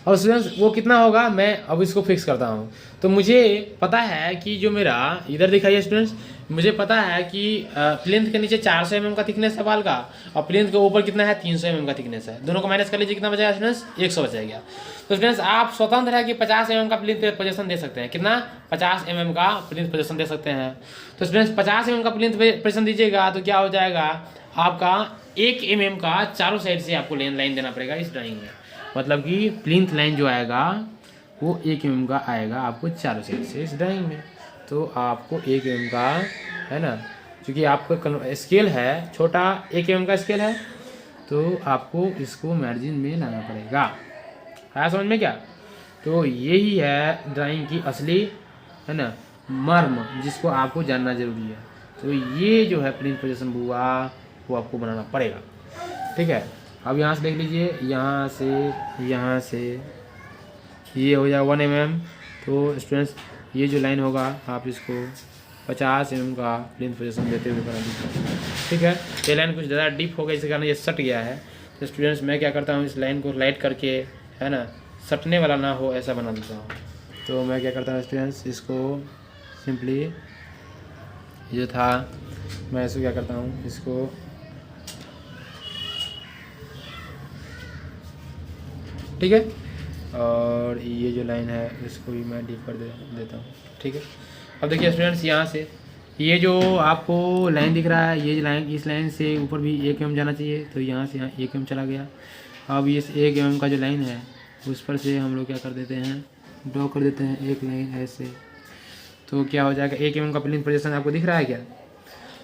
और स्टूडेंट्स वो कितना होगा, मैं अब इसको फिक्स करता हूँ। तो मुझे पता है कि जो मेरा इधर दिखाइए स्टूडेंट्स, मुझे पता है कि प्लिंथ के नीचे 400 mm का थिकनेस है वाल का, और प्लिंथ के ऊपर कितना है 300 mm का थिकनेस है। दोनों को माइनस कर लीजिए, कितना बचेगा स्टूडेंट्स, 100 बचेगा। तो स्टूडेंट्स आप स्वतंत्र है कि 50 mm का प्लिंथ पोजीशन दे सकते हैं। कितना, 50 mm का प्लिंथ पोजीशन दे सकते हैं। तो स्टूडेंट्स 50 mm का प्लिंथ पोजीशन दीजिएगा तो क्या हो जाएगा, आपका 1 mm का चारों साइड से आपको लाइन देना पड़ेगा इस ड्राइंग में। मतलब कि प्लिंथ लाइन जो आएगा वो 1 mm का आएगा आपको चारों साइड से इस ड्राइंग में। तो आपको 1 mm का, है ना, क्योंकि आपका स्केल है छोटा, 1 mm का स्केल है, तो आपको इसको मार्जिन में लाना पड़ेगा। आया समझ में क्या। तो यही है ड्राइंग की असली, है ना, मर्म, जिसको आपको जानना जरूरी है। तो ये जो है प्लिंथ पोजीशन हुआ वो आपको बनाना पड़ेगा, ठीक है। अब यहाँ से देख लीजिए, यहाँ से ये हो जाएगा 1 mm। तो स्टूडेंट्स ये जो लाइन होगा आप इसको 50 mm का प्लिंथ पोजीशन देते हुए बना दीजिए, ठीक है। ये लाइन कुछ ज़्यादा डीप हो गया, इसी कारण ये सट गया है। तो स्टूडेंट्स मैं क्या करता हूँ, इस लाइन को लाइट करके, है ना, सटने वाला ना हो ऐसा बना देता हूँ। तो मैं क्या करता हूँ स्टूडेंट्स, इसको सिंपली ये था, मैं इसको क्या करता हूँ, इसको ठीक है, और ये जो लाइन है इसको भी मैं डीप कर देता हूँ, ठीक है। अब देखिए स्टूडेंट्स, यहाँ से ये जो आपको लाइन दिख रहा है, ये लाइन, इस लाइन से ऊपर भी 1 mm जाना चाहिए, तो यहाँ से यहाँ 1 mm चला गया। अब ये 1 mm का जो लाइन है उस पर से हम लोग क्या कर देते हैं, ड्रॉ कर देते हैं एक लाइन ऐसे। तो क्या हो जाएगा, 1 mm का प्लिंथ पोजीशन आपको दिख रहा है क्या।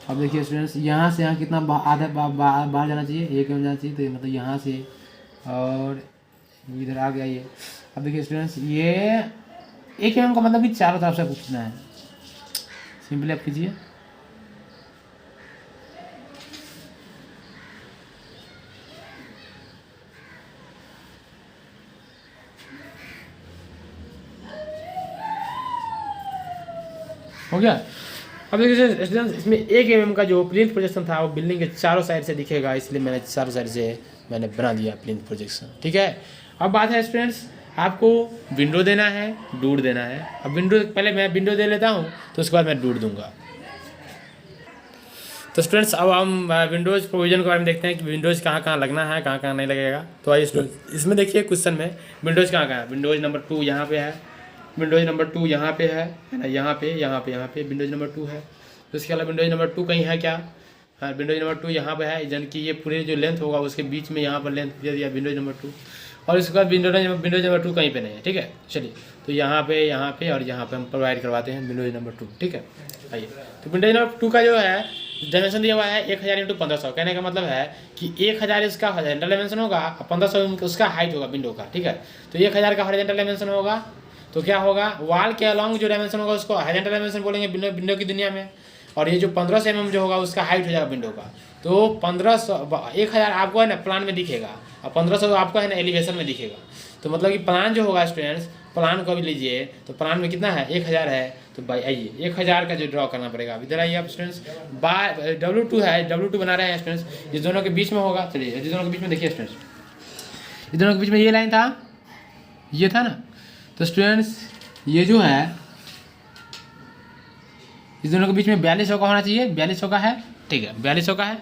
अब देखिए स्टूडेंट्स, यहाँ से यहाँ कितना आधा बाहर जाना चाहिए, 1 mm जाना चाहिए, तो मतलब यहाँ से और इधर आ गया ये। अब देखिए स्टूडेंट्स, ये 1 mm का मतलब कि चारों तरफ से पूछना है, सिंपली आप कीजिए। हो गया। अब देखिए स्टूडेंट्स, इसमें 1 mm का जो प्लिंथ प्रोजेक्शन था वो बिल्डिंग के चारों साइड से दिखेगा, इसलिए मैंने चारों साइड से मैंने बना दिया प्लिंथ प्रोजेक्शन, ठीक है। अब बात है स्टूडेंट्स, आपको विंडो देना है, डोर देना है। अब विंडो, पहले मैं विंडो दे लेता हूँ, तो उसके बाद मैं डोर दूंगा। तो स्टूडेंट्स अब हम विंडोज़ प्रोविजन के बारे में देखते हैं कि विंडोज़ कहाँ कहाँ लगना है, कहाँ कहाँ नहीं लगेगा। तो आइए स्टूडेंट्स, इसमें देखिए क्वेश्चन में विंडोज़ कहाँ कहाँ है। विंडोज़ नंबर 2 यहाँ पे है, विंडोज़ नंबर 2 यहाँ पे है ना, यहाँ पे विंडोज़ नंबर 2 है। तो इसके अलावा विंडोज़ नंबर 2 कहीं है क्या, हाँ, विंडोज नंबर 2 यहाँ पे है, यानी कि ये पूरे जो लेंथ होगा उसके बीच में यहाँ पर लेंथ दे दिया विंडोज नंबर 2, और इसके बाद विंडोज नंबर 2 कहीं पे नहीं है। ठीक है, चलिए तो यहाँ पे और यहाँ पे हम प्रोवाइड करवाते हैं विंडोज नंबर 2। ठीक है, आइए तो विंडोज नंबर 2 का जो है डायमेंशन दिया हुआ है 1000 × 1500। कहने का मतलब है कि 1000 इसका हॉरिजॉन्टल डायमेंशन होगा और 1500 उसका हाइट होगा विंडो का। ठीक है, तो 1000 का हॉरिजॉन्टल डायमेंशन होगा तो क्या होगा, वॉल के अलॉन्ग जो डायमेंशन होगा उसको हॉरिजॉन्टल डायमेंशन बोलेंगे विंडो की दुनिया में, और ये जो 1500 mm जो होगा उसका हाइट हो जाएगा विंडो का। तो 1000 आपको है ना प्लान में दिखेगा और 1500 आपको है ना एलिवेशन में दिखेगा। तो मतलब कि प्लान जो होगा स्टूडेंट्स, प्लान को भी लीजिए तो प्लान में कितना है 1000 है, तो भाई आइए 1000 का जो ड्रॉ करना पड़ेगा। इधर आइए आप स्टूडेंट्स, W2 है, W2 बना रहे हैं स्टूडेंट्स, इस दोनों के बीच में होगा। चलिए इस दोनों के बीच में देखिए स्टूडेंट्स, इस दोनों के बीच में ये लाइन था, ये था ना, तो स्टूडेंट्स ये जो है इस दोनों के बीच में 4200 का होना चाहिए, 4200 का है। ठीक है, 4200 का है।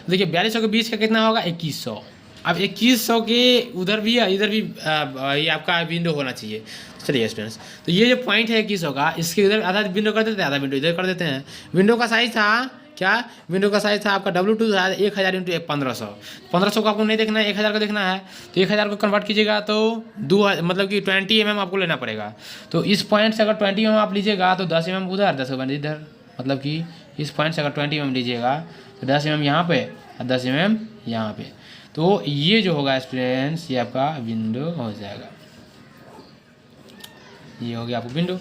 देखिए 4200 के बीच का कितना होगा 2100। अब 2100 के उधर भी इधर भी ये आपका विंडो होना चाहिए। चलिए स्टूडेंट्स, तो ये जो पॉइंट है 2100 का, इसके इधर आधा विंडो कर देते हैं, आधा विंडो इधर कर देते हैं। विंडो का साइज था क्या, विंडो का साइज था आपका W2 था 1000 × 1500। 1500 को आपको नहीं देखना है, 1000 का देखना है। तो 1000 को कन्वर्ट कीजिएगा तो 2 मतलब कि 20 mm आपको लेना पड़ेगा। तो इस पॉइंट से अगर 20 mm आप लीजिएगा तो 10 mm उधर, 10 mm इधर, मतलब कि इस पॉइंट से अगर 20 mm लीजिएगा तो 10 mm यहाँ पे और 10 mm यहाँ पे। तो ये जो होगा स्टूडेंट्स ये आपका विंडो हो जाएगा, ये हो गया आपको विंडो।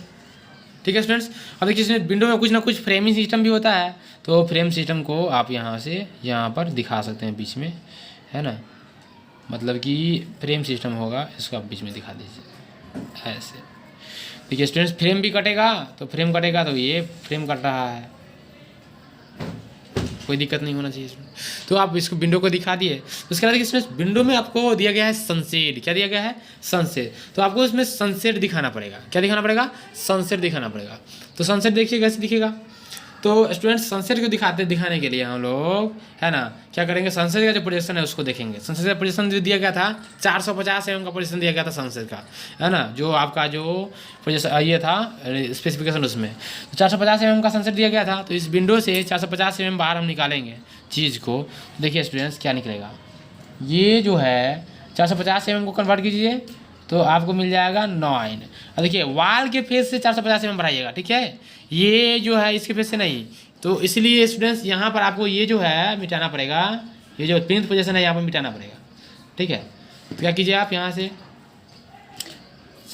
ठीक है स्टूडेंट्स, अब देखिए इसमें विंडो में कुछ ना कुछ फ्रेमिंग सिस्टम भी होता है, तो फ्रेम सिस्टम को आप यहाँ से यहाँ पर दिखा सकते हैं बीच में, है ना, मतलब कि फ्रेम सिस्टम होगा, इसको आप बीच में दिखा दीजिए ऐसे। देखिए स्टूडेंट्स फ्रेम भी कटेगा, तो फ्रेम कटेगा तो ये फ्रेम कट रहा है, कोई दिक्कत नहीं होना चाहिए इसमें। तो आप इसको विंडो को दिखा दिए। उसके बाद देखिए स्टूडेंट्स विंडो में आपको दिया गया है सनसेट। क्या दिया गया है, सनसेट। तो आपको इसमें सनसेट दिखाना पड़ेगा। क्या दिखाना पड़ेगा, सनसेट दिखाना पड़ेगा। तो सनसेट देखिए कैसे दिखेगा। तो स्टूडेंट्स सनसेट को दिखाने के लिए हम लोग है ना क्या करेंगे, सनसेट का जो पोजीशन है उसको देखेंगे। सनसेट का पोजीशन जो दिया गया था 450 mm का पोजीशन दिया गया था सनसेट का, है ना, जो आपका जो पोजीशन ये था स्पेसिफिकेशन उसमें, तो 450 mm का सनसेट दिया गया था। तो इस विंडो से 450 mm बाहर हम निकालेंगे चीज़ को। देखिए स्टूडेंट्स क्या निकलेगा, ये जो है 450 mm को कन्वर्ट कीजिए तो आपको मिल जाएगा 9। और देखिए वाल के फेस से 450 mm बढ़ाइएगा। ठीक है, ये जो है इसके फेस से नहीं, तो इसलिए स्टूडेंट्स यहाँ पर आपको ये जो है मिटाना पड़ेगा, ये जो प्लिंथ पोजीशन है यहाँ पर मिटाना पड़ेगा। ठीक है, तो क्या कीजिए आप यहाँ से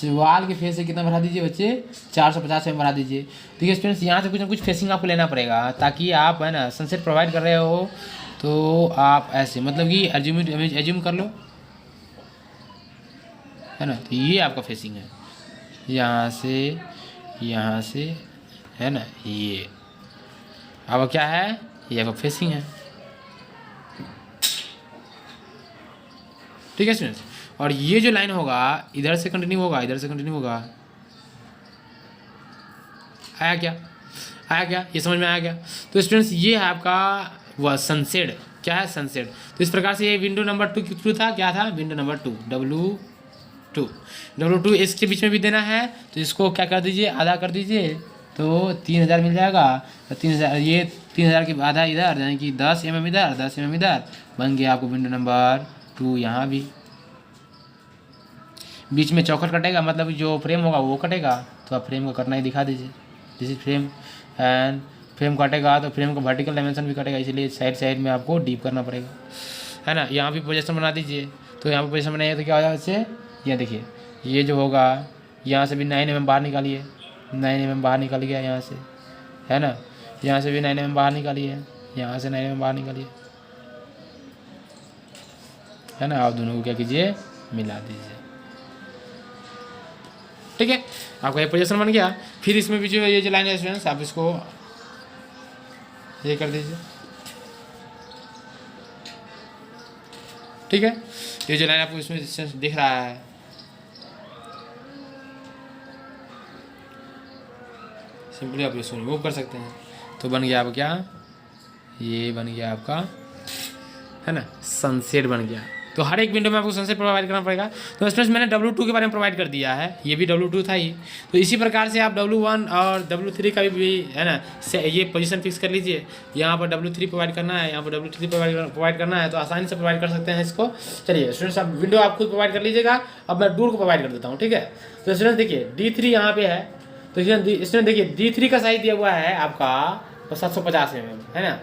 वाल के फेस से कितना बढ़ा दीजिए बच्चे, 450 mm बढ़ा दीजिए। देखिए स्टूडेंट्स यहाँ से कुछ ना कुछ फेसिंग आपको लेना पड़ेगा, ताकि आप है ना सनसेट प्रोवाइड कर रहे हो तो आप ऐसे मतलब कि एज्यूम कर लो, है ना। तो ये आपका फेसिंग है, यहाँ से है ना, ये अब क्या है, ये आपका फेसिंग है। ठीक है स्टूडेंट्स, और ये जो लाइन होगा इधर से कंटिन्यू होगा, इधर से कंटिन्यू होगा। आया क्या, ये समझ में आया क्या। तो स्टूडेंट्स ये है आपका वह सनसेट। क्या है, सनसेट। तो इस प्रकार से ये विंडो नंबर 2 था, क्या था, विंडो नंबर 2 W2 इसके बीच में भी देना है, तो इसको क्या कर दीजिए, आधा कर दीजिए तो 3000 मिल जाएगा। तो 3000 ये 3000 की आधा इधर, यानी कि 10 mm इधर, 10 mm इधर, बन गया आपको विंडो नंबर 2। यहाँ भी बीच में चौखट कटेगा, मतलब जो फ्रेम होगा वो कटेगा, तो आप फ्रेम को करना ही दिखा दीजिए। This is frame and frame कटेगा तो फ्रेम का वर्टिकल डायमेंशन भी कटेगा, इसलिए साइड में आपको डीप करना पड़ेगा, है ना। यहाँ भी पोजीशन बना दीजिए, तो यहाँ पर पोजीशन बनाइए तो क्या हो जाएगा इससे, ये देखिए ये जो होगा यहाँ से भी 9 mm बाहर निकालिए, 9 mm बाहर निकल गया यहाँ से, है ना। यहाँ से भी 9 mm बाहर निकालिए, यहाँ से 9 mm बाहर निकालिए, है ना। आप दोनों को क्या कीजिए, मिला दीजिए। ठीक है, आपका ये पोजीशन बन गया। फिर इसमें भी जो ये जो लाइन है स्टूडेंट्स, आप इसको ये कर दीजिए। ठीक है, ये जो लाइन आपको इसमें दिख रहा है, सिंपली आप इसको रिमूव कर सकते हैं। तो बन गया आपका क्या, ये बन गया आपका, है ना, सनसेट बन गया। तो हर एक विंडो में आपको सनसेट प्रोवाइड करना पड़ेगा। तो स्टूडेंट्स मैंने W2 के बारे में प्रोवाइड कर दिया है, ये भी W2 था ही। तो इसी प्रकार से आप W1 और W3 का भी है ना ये पोजीशन फिक्स कर लीजिए। यहाँ पर W3 प्रोवाइड करना है, यहाँ पर W3 प्रोवाइड करना है, तो आसानी से प्रोवाइड कर सकते हैं इसको। चलिए स्टूडेंट्स आप विंडो आप खुद प्रोवाइड कर लीजिएगा, अब मैं डूर को प्रोवाइड कर देता हूँ, ठीक है। तो स्टूडेंट्स देखिए D3 यहाँ पे है, तो स्टूडेंट देखिए D3 का साइज दिया हुआ है आपका 750 mm, है ना।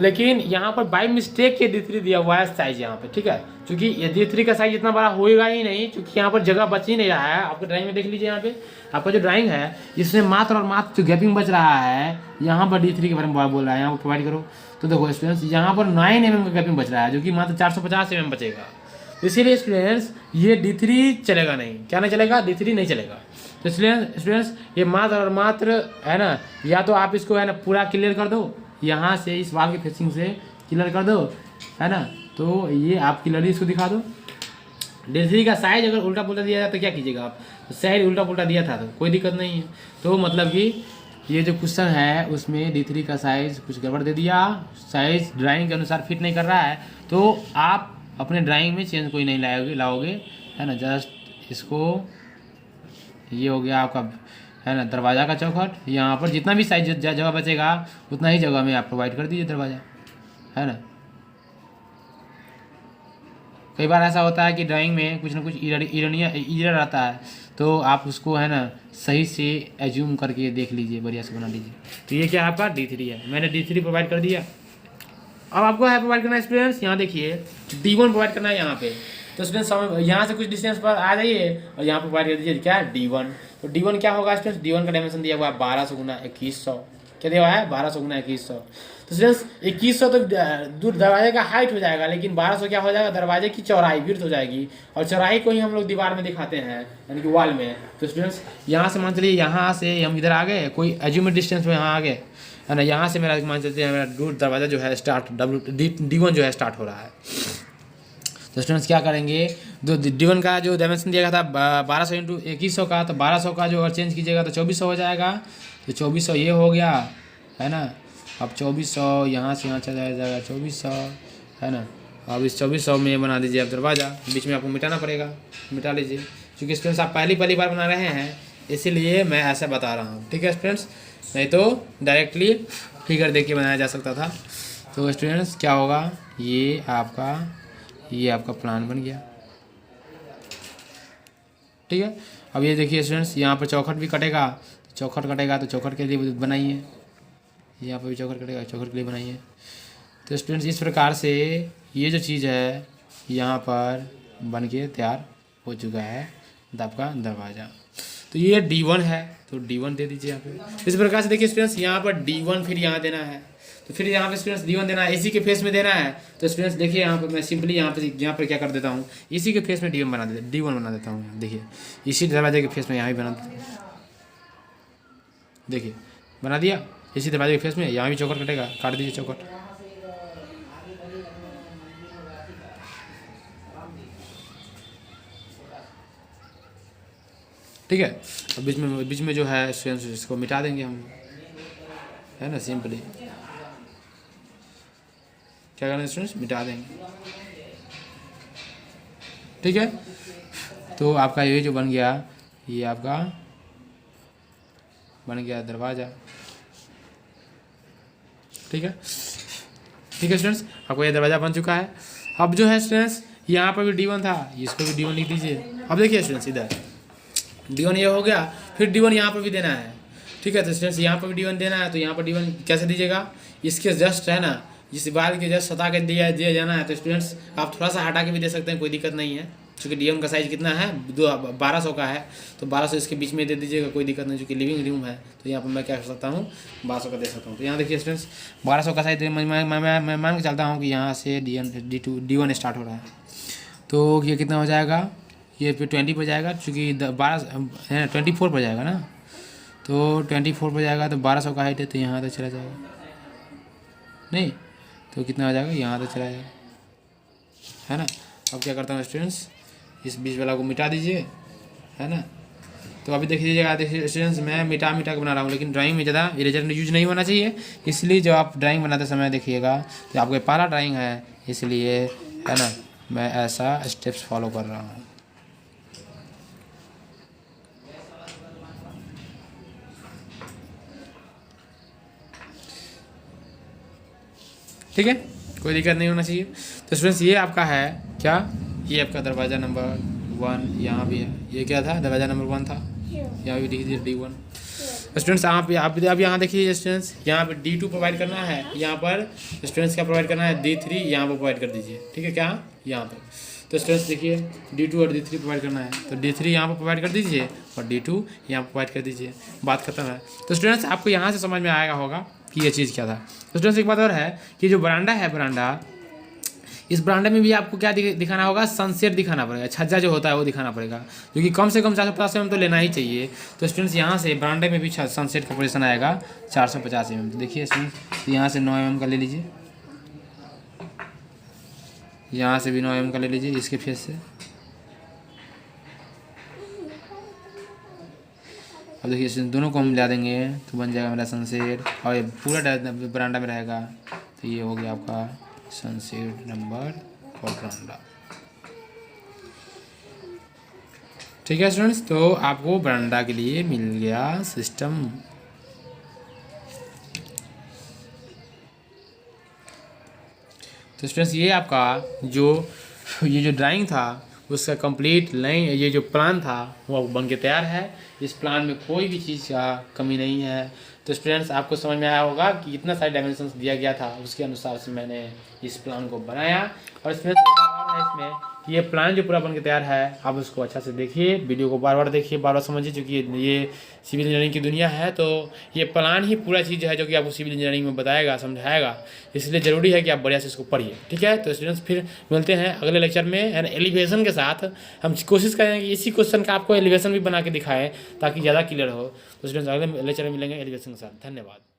लेकिन यहाँ पर बाई मिस्टेक ये D3 दिया हुआ है साइज यहाँ पे, ठीक है। क्योंकि ये D3 का साइज इतना बड़ा होएगा ही नहीं, क्योंकि यहाँ पर जगह बच ही नहीं रहा है। आपको ड्राइंग में देख लीजिए, यहाँ पे आपका जो ड्राइंग है इसमें मात्र और मात्र जो गैपिंग बच रहा है, यहाँ पर D3 के बारे में बोल रहा है, यहाँ पर प्रोवाइड करो। तो देखो स्टूडेंट्स यहाँ पर 9 mm का गैपिंग बच रहा है, जो कि मात्र 450 mm बचेगा। इसीलिए स्टूडेंट्स ये D3 चलेगा नहीं, क्या नहीं चलेगा, D3 नहीं चलेगा। तो इसलिए स्टूडेंट्स ये मात्र और मात्र है ना, या तो आप इसको है ना पूरा क्लियर कर दो, यहाँ से इस वाल की फेसिंग से क्लियर कर दो, है ना। तो ये आप क्लियरली इसको दिखा दो। D3 का साइज अगर उल्टा पुल्टा दिया जाए तो क्या कीजिएगा आप, तो साइज उल्टा पुल्टा दिया था तो कोई दिक्कत नहीं है। तो मतलब कि ये जो क्वेश्चन है उसमें D3 का साइज कुछ गड़बड़ दे दिया, साइज ड्राइंग के अनुसार फिट नहीं कर रहा है, तो आप अपने ड्राइंग में चेंज कोई नहीं लाओगे, है ना। जस्ट इसको, ये हो गया आपका है ना दरवाज़ा का चौखट। यहाँ पर जितना भी साइज जगह बचेगा उतना ही जगह में आप प्रोवाइड कर दीजिए दरवाज़ा, है ना। कई बार ऐसा होता है कि ड्राइंग में कुछ ना कुछ इरर आता है, तो आप उसको है ना सही से एज्यूम करके देख लीजिए, बढ़िया से बना लीजिए। तो ये क्या आपका D3 है, मैंने D3 प्रोवाइड कर दिया। अब आपको है प्रोवाइड करना है स्टूडेंट्स, यहाँ देखिए D1 प्रोवाइड करना है यहाँ पे। तो स्टूडेंट्स यहाँ से कुछ डिस्टेंस पर आ जाइए और यहाँ पर प्रोवाइड कर दीजिए क्या D1। तो D1 क्या होगा स्टूडेंट्स, D1 का डायमेंशन दिया हुआ है 1200 गुना 2100, क्या दिया हुआ है 1200 गुना 2100। तो स्टूडेंट्स 2100 तो दूर दरवाजे का हाइट हो जाएगा, लेकिन 1200 क्या हो जाएगा, दरवाजे की चौड़ाई विड्थ हो जाएगी, और चौड़ाई को ही हम लोग दीवार में दिखाते हैं, यानी कि वॉल में। तो स्टूडेंट्स यहाँ से मान चलिए, यहाँ से हम इधर आ गए, कोई एज्यूमेड डिस्टेंस में यहाँ आ गए, है ना। यहाँ से मेरा मान चलते हैं मेरा दूर दरवाज़ा जो है स्टार्ट D1 जो है स्टार्ट हो रहा है। तो स्टूडेंट्स क्या करेंगे, जो D1 का जो डायमेंशन दिया गया था 1200 × 2100 का, तो 1200 का जो अगर चेंज कीजिएगा तो 2400 हो जाएगा। तो 2400 ये हो गया, है ना। अब 2400 यहाँ से यहाँ चला जाएगा 2400, है ना। अब इस 2400 में बना दीजिए आप दरवाज़ा, बीच में आपको मिटाना पड़ेगा, मिटा लीजिए, क्योंकि स्टूडेंट्स आप पहली बार बना रहे हैं, इसीलिए मैं ऐसा बता रहा हूँ, ठीक है स्टूडेंट्स। नहीं तो डायरेक्टली फिगर देख के बनाया जा सकता था। तो स्टूडेंट्स क्या होगा, ये आपका प्लान बन गया, ठीक है। अब ये देखिए स्टूडेंट्स, यहाँ पर चौखट भी कटेगा, तो चौखट के लिए बनाइए, यहाँ पर भी चौखट कटेगा, चौखट के लिए बनाइए। तो स्टूडेंट्स इस प्रकार से ये जो चीज़ है यहाँ पर बन के तैयार हो चुका है आपका दरवाज़ा। तो ये D1 है, तो D1 दे दीजिए यहाँ पे। इस प्रकार से देखिए स्टूडेंट्स, यहाँ पर D1 फिर यहाँ देना है, तो फिर यहाँ पे स्टूडेंट्स D1 देना है, इसी के फेस में देना है। तो स्टूडेंट्स देखिए यहाँ पर मैं सिंपली यहाँ पर क्या कर देता हूँ, इसी के फेस में D1 बना देता हूँ। देखिए इसी दरवाजे के फेस में यहाँ भी बना देता हूँ, देखिए बना दिया इसी दरवाजे के फेस में। यहाँ भी चौखट कटेगा, काट दीजिए चौखट, ठीक है। अब बीच में जो है स्टूडेंट्स इसको मिटा देंगे हम, है ना। सिंपली क्या करना है स्टूडेंट्स, मिटा देंगे, ठीक है। तो आपका ये जो बन गया, ये आपका बन गया दरवाज़ा, ठीक है स्टूडेंट्स, आपको ये दरवाज़ा बन चुका है। अब जो है स्टूडेंट्स यहाँ पर भी D1 था, इसको भी D1 लिख दीजिए। अब देखिए स्टूडेंट्स इधर D1 ये हो गया, फिर D1 यहाँ पर भी देना है, ठीक है। तो स्टूडेंट्स यहाँ पर भी D1 देना है, तो यहाँ पर D1 कैसे दीजिएगा, इसके जस्ट है ना, जिस बाल के जस्ट सता के दिया जाना है। तो स्टूडेंट्स आप थोड़ा सा हटा के भी दे सकते हैं, कोई दिक्कत नहीं है, क्योंकि D1 का साइज़ कितना है 1200 का है, तो 1200 इसके बीच में दे दीजिएगा, कोई दिक्कत नहीं, क्योंकि लिविंग रूम है। तो यहाँ पर मैं क्या कर सकता हूँ, 1200 का दे सकता हूँ। तो यहाँ देखिए स्टूडेंट्स 1200 का साइज मैं मान के चलता हूँ कि यहाँ से D1 स्टार्ट हो रहा है। तो ये कितना हो जाएगा, ये फिर 20 पर जाएगा, चूँकि 24 पर जाएगा ना। तो 24 पर जाएगा, तो 1200 का हाइट है, तो यहाँ तक चला जाएगा, नहीं तो कितना हो जाएगा, यहाँ तक चला जाएगा, है ना। अब क्या करता हूँ स्टूडेंट्स, इस बीच वाला को मिटा दीजिए, है ना। तो अभी देख लीजिएगा, देखिए स्टूडेंट्स मैं मिटा के बना रहा हूँ, लेकिन ड्राइंग में ज़्यादा इरेजर यूज नहीं होना चाहिए। इसलिए जब आप ड्राइंग बनाते समय देखिएगा, तो आपको पहला ड्राइंग है, इसलिए है ना मैं ऐसा स्टेप्स फॉलो कर रहा हूँ। ठीक है, कोई दिक्कत नहीं होना चाहिए। तो स्टूडेंट्स ये आपका है क्या, ये आपका दरवाज़ा नंबर 1 यहाँ भी है। ये क्या था, दरवाज़ा नंबर 1 था, यहाँ भी लिख दीजिए D1। स्टूडेंट्स आप अब यहाँ देखिए स्टूडेंट्स, यहाँ पर D2 प्रोवाइड करना है, यहाँ पर स्टूडेंट्स क्या प्रोवाइड करना है, D3 यहाँ पर प्रोवाइड कर दीजिए। ठीक है, क्या यहाँ पर। तो स्टूडेंट्स देखिए D2 और D3 प्रोवाइड करना है, तो D3 यहाँ पर प्रोवाइड कर दीजिए और D2 यहाँ पर प्रोवाइड कर दीजिए, बात खत्म है। तो स्टूडेंट्स आपको यहाँ से समझ में आएगा होगा कि ये चीज़ क्या था। तो स्टूडेंट्स एक बात और है कि जो बरांडा है, बरांडा, इस बरांडे में भी आपको क्या दिखाना होगा, सनसेट दिखाना पड़ेगा, छज्जा जो होता है वो दिखाना पड़ेगा, जो कि कम से कम 450 mm तो लेना ही चाहिए। तो स्टूडेंट्स यहाँ से बरांडे में भी सनसेट का पोजीशन आएगा 450 mm। तो देखिए स्टूडेंट्स यहाँ से 9 mm का ले लीजिए, यहाँ से भी 9 mm का ले लीजिए इसके फेस से। अब देखिए स्टूडेंट्स दोनों को हम मिला देंगे तो बन जाएगा मेरा सनसेट, और ये पूरा बरांडा में रहेगा। तो ये हो गया आपका सनसेट नंबर फॉर बरांडा। ठीक है स्टूडेंट्स, तो आपको बरांडा के लिए मिल गया सिस्टम। तो स्टूडेंट्स ये आपका ये जो ड्राइंग था उसका कंप्लीट लाइन, ये जो प्लान था वो बन के तैयार है। इस प्लान में कोई भी चीज़ का कमी नहीं है। तो स्टूडेंट्स आपको समझ में आया होगा कि इतना सारे डायमेंशंस दिया गया था, उसके अनुसार से मैंने इस प्लान को बनाया। और इसमें इसमें ये प्लान जो पूरा बन के तैयार है, आप उसको अच्छा से देखिए, वीडियो को बार बार देखिए, बार बार समझिए, क्योंकि ये सिविल इंजीनियरिंग की दुनिया है। तो ये प्लान ही पूरा चीज़ है जो कि आपको सिविल इंजीनियरिंग में बताएगा, समझाएगा, इसलिए ज़रूरी है कि आप बढ़िया से इसको पढ़िए। ठीक है, तो स्टूडेंट्स फिर मिलते हैं अगले लेक्चर में एंड एलिवेशन के साथ। हम कोशिश करेंगे कि इसी क्वेश्चन का आपको एलिवेशन भी बना के दिखाएं ताकि ज़्यादा क्लियर हो। तो स्टूडेंट्स अगले लेक्चर में मिलेंगे एलिवेशन के साथ। धन्यवाद।